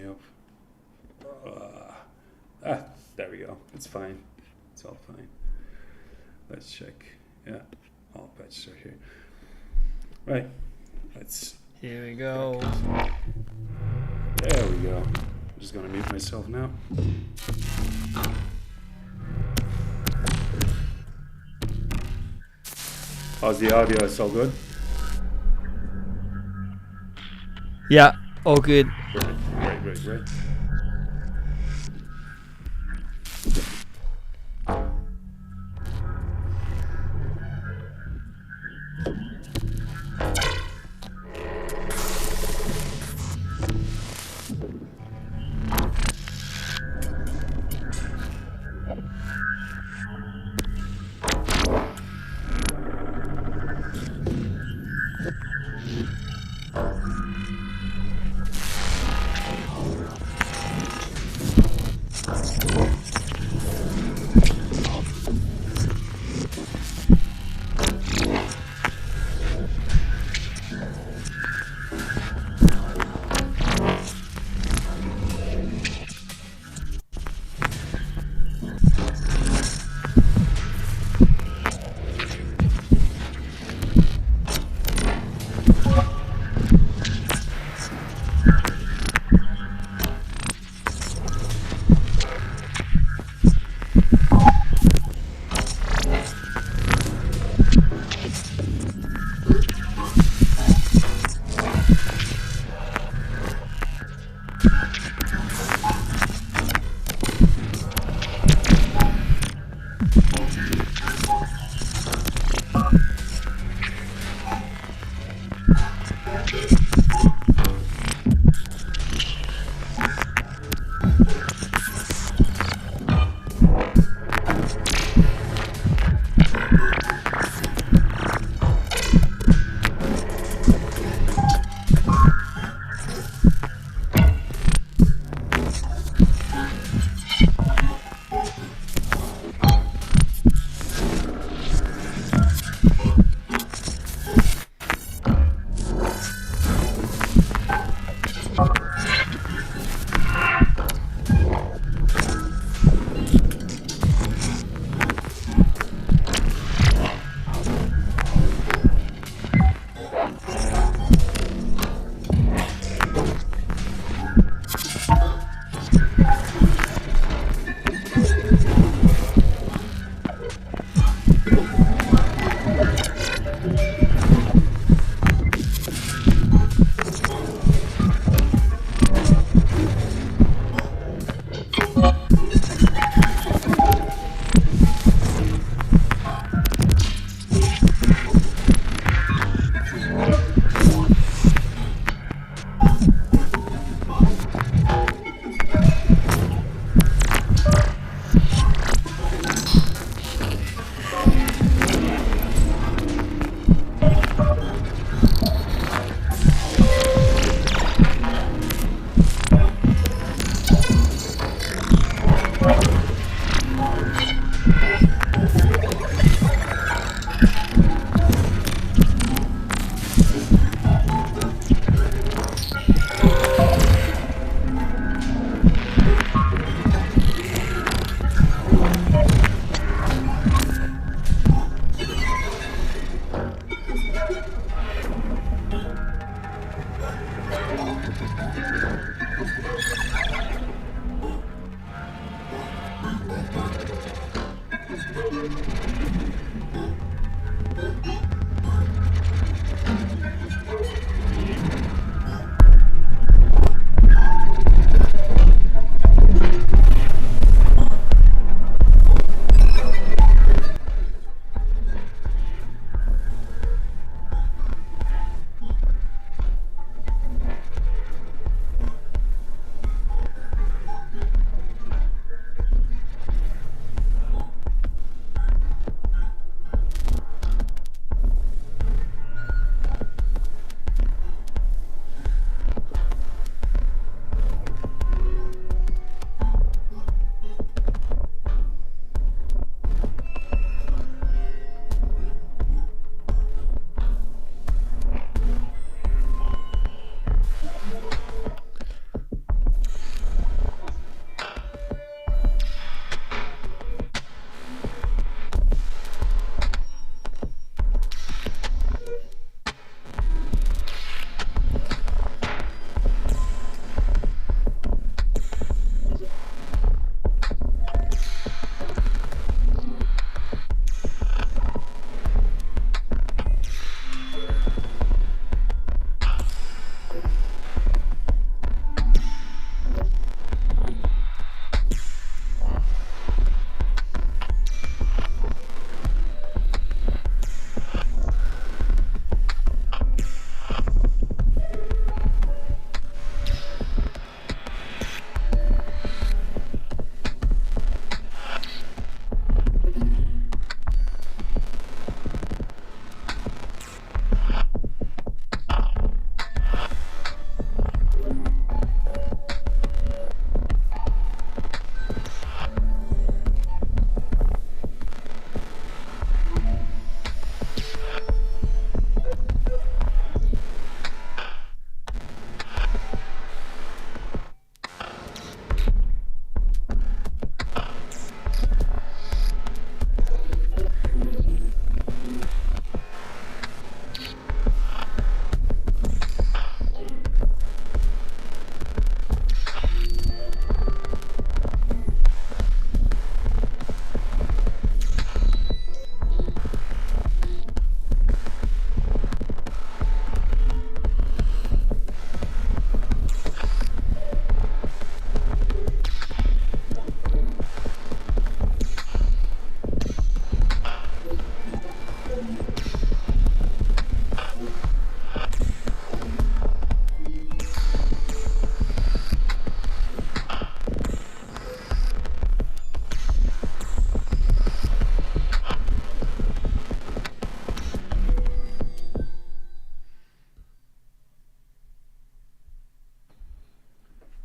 up. There we go. It's fine. It's all fine. Let's check. Yeah, all patches are here. Right.
Here we go.
There we go. I'm just gonna mute myself now. How's the audio? It's all good?
Yeah, all good.
Great.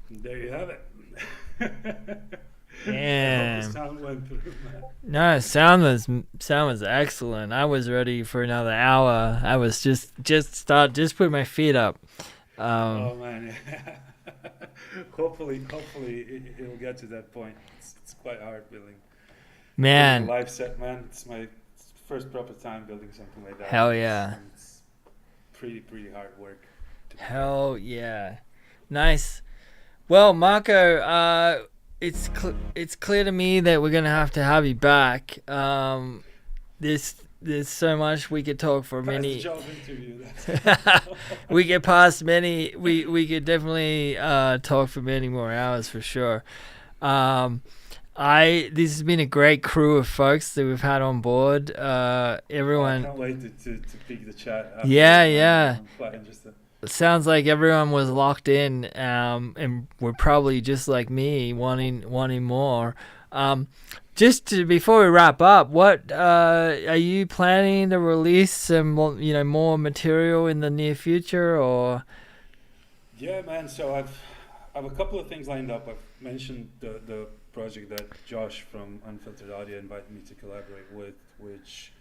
There you have it. I hope the
Damn.
sound went through, man.
No, sound was excellent. I was ready for another hour. I was just put my feet up. Um,
Oh man, hopefully it'll get to that point. It's quite hard building a
man,
live set, man. It's my first proper time building something like that.
hell yeah,
And it's pretty hard work, to be fair.
hell yeah, nice. Well, Marco, it's clear to me that we're gonna have to have you back. There's so much we could talk for
Pass the
many.
job interview. That's
We could pass many. We could definitely talk for many more hours for sure. Um, I This has been a great crew of folks that we've had on board.
Oh, I
Everyone,
can't wait to pick the chat
yeah,
afterwards, man.
yeah.
I'm quite interested.
It sounds like everyone was locked in, and we're probably just like me, wanting more. Um, before we wrap up, what are you planning to release some more material in the near future, or
Yeah, man. So I've a couple of things lined up. I've mentioned the project that Josh from Unfiltered Audio invited me to collaborate with, which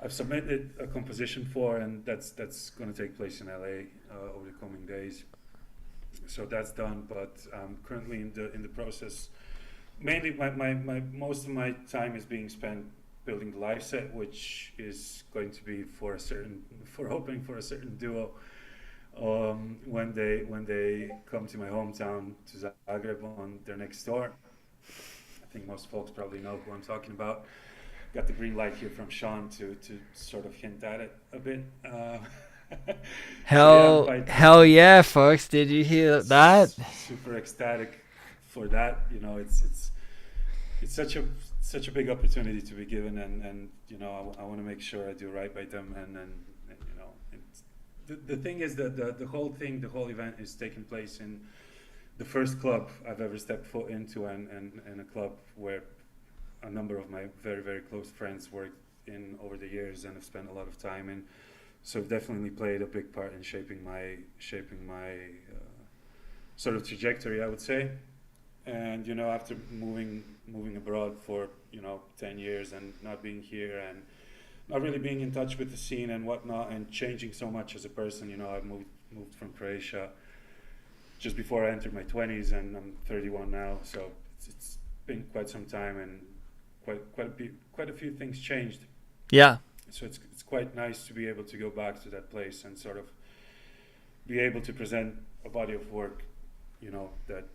I've submitted a composition for, and that's going to take place in LA over the coming days. So that's done, but I'm currently in the process. Mainly, my most of my time is being spent building the live set, which is going to be for hoping for a certain duo when they come to my hometown to Zagreb on their next tour. I think most folks probably know who I'm talking about. got the green light here from Sean to sort of hint at it a bit.
Hell yeah, folks! Did you hear that?
Super ecstatic for that. You know, it's such a big opportunity to be given, and you know, I want to make sure I do right by them, and you know, the thing is that the whole event is taking place in the first club I've ever stepped foot into, and a club where a number of my very, very close friends worked in over the years and have spent a lot of time in. So I've definitely played a big part in shaping my sort of trajectory, I would say. And you know, after moving abroad for 10 years and not being here and not really being in touch with the scene and whatnot, and changing so much as a person, you know, I've moved from Croatia just before I entered my 20s, and I'm 31 now. So it's been quite some time, and quite a few things changed.
Yeah.
So it's quite nice to be able to go back to that place and sort of be able to present a body of work, you know, that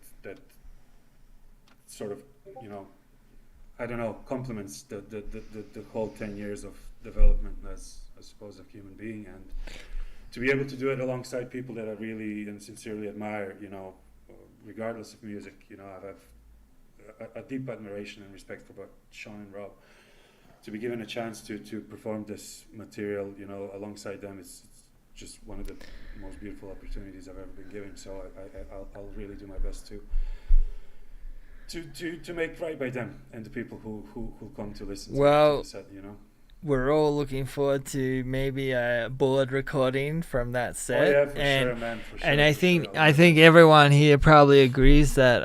sort of, you know, I don't know, complements the whole 10 years of development as I suppose a human being, and to be able to do it alongside people that I really and sincerely admire, you know, regardless of music. You know, I have a deep admiration and respect for both Sean and Rob. To be given a chance to perform this material, you know, alongside them, it's just one of the most beautiful opportunities I've ever been given. So I'll really do my best to make right by them and the people who come to listen to the set, you know.
We're all looking forward to maybe a board recording from that set.
Oh yeah, for sure, man. For sure.
And I think everyone here probably agrees that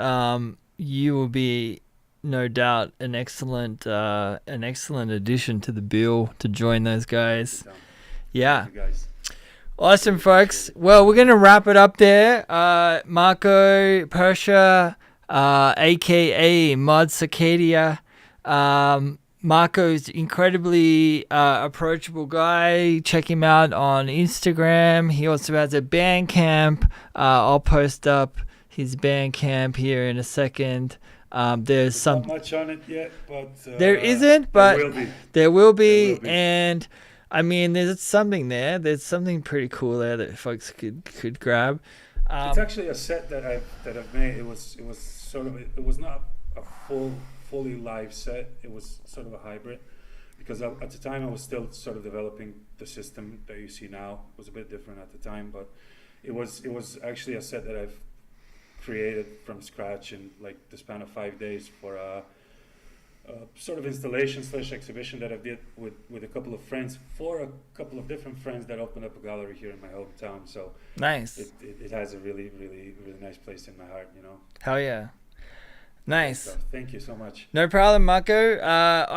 you will be, no doubt, an excellent addition to the bill to join those guys. Yeah.
Thank you, guys.
Awesome, folks. Well, we're going to wrap it up there. Marko, Prsa, aka mod.cycadia. Marko's incredibly approachable guy. Check him out on Instagram. He also has a Bandcamp. I'll post up his Bandcamp here in a second. There's
not much on it yet, but
there isn't, but there will be. And I mean, there's something there. There's something pretty cool there that folks could grab.
It's actually a set that I've made. It was not a fully live set. It was sort of a hybrid, because at the time I was still sort of developing the system that you see now. It was a bit different at the time, but it was actually a set that I've created from scratch in like the span of 5 days for a sort of installation / exhibition that I did with a couple of friends, for a couple of different friends that opened up a gallery here in my hometown. So
nice.
It has a really, really, really nice place in my heart, you know.
Hell yeah. Nice.
So thank you so much.
No problem, Marko.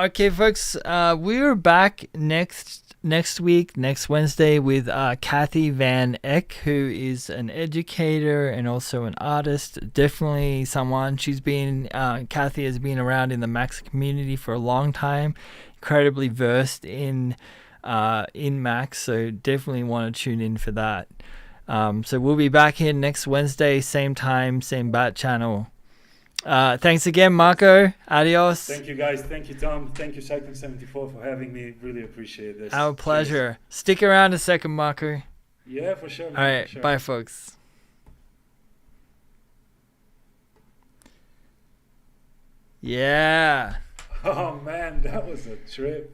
Okay, folks, we're back next week, next Wednesday, with Kathy Van Eck, who is an educator and also an artist. Definitely someone. Kathy has been around in the Max community for a long time, incredibly versed in Max, so definitely want to tune in for that. So we'll be back here next Wednesday, same time, same bat channel. Thanks again, Marko. Adios.
Thank you, guys. Thank you, Tom. Thank you, Cycling74, for having me. Really appreciate this.
Our pleasure. Cheers. Stick around a second, Marko.
Yeah, for sure. Man.
All right.
Sure.
Bye, folks. Yeah.
Oh, man, that was a trip.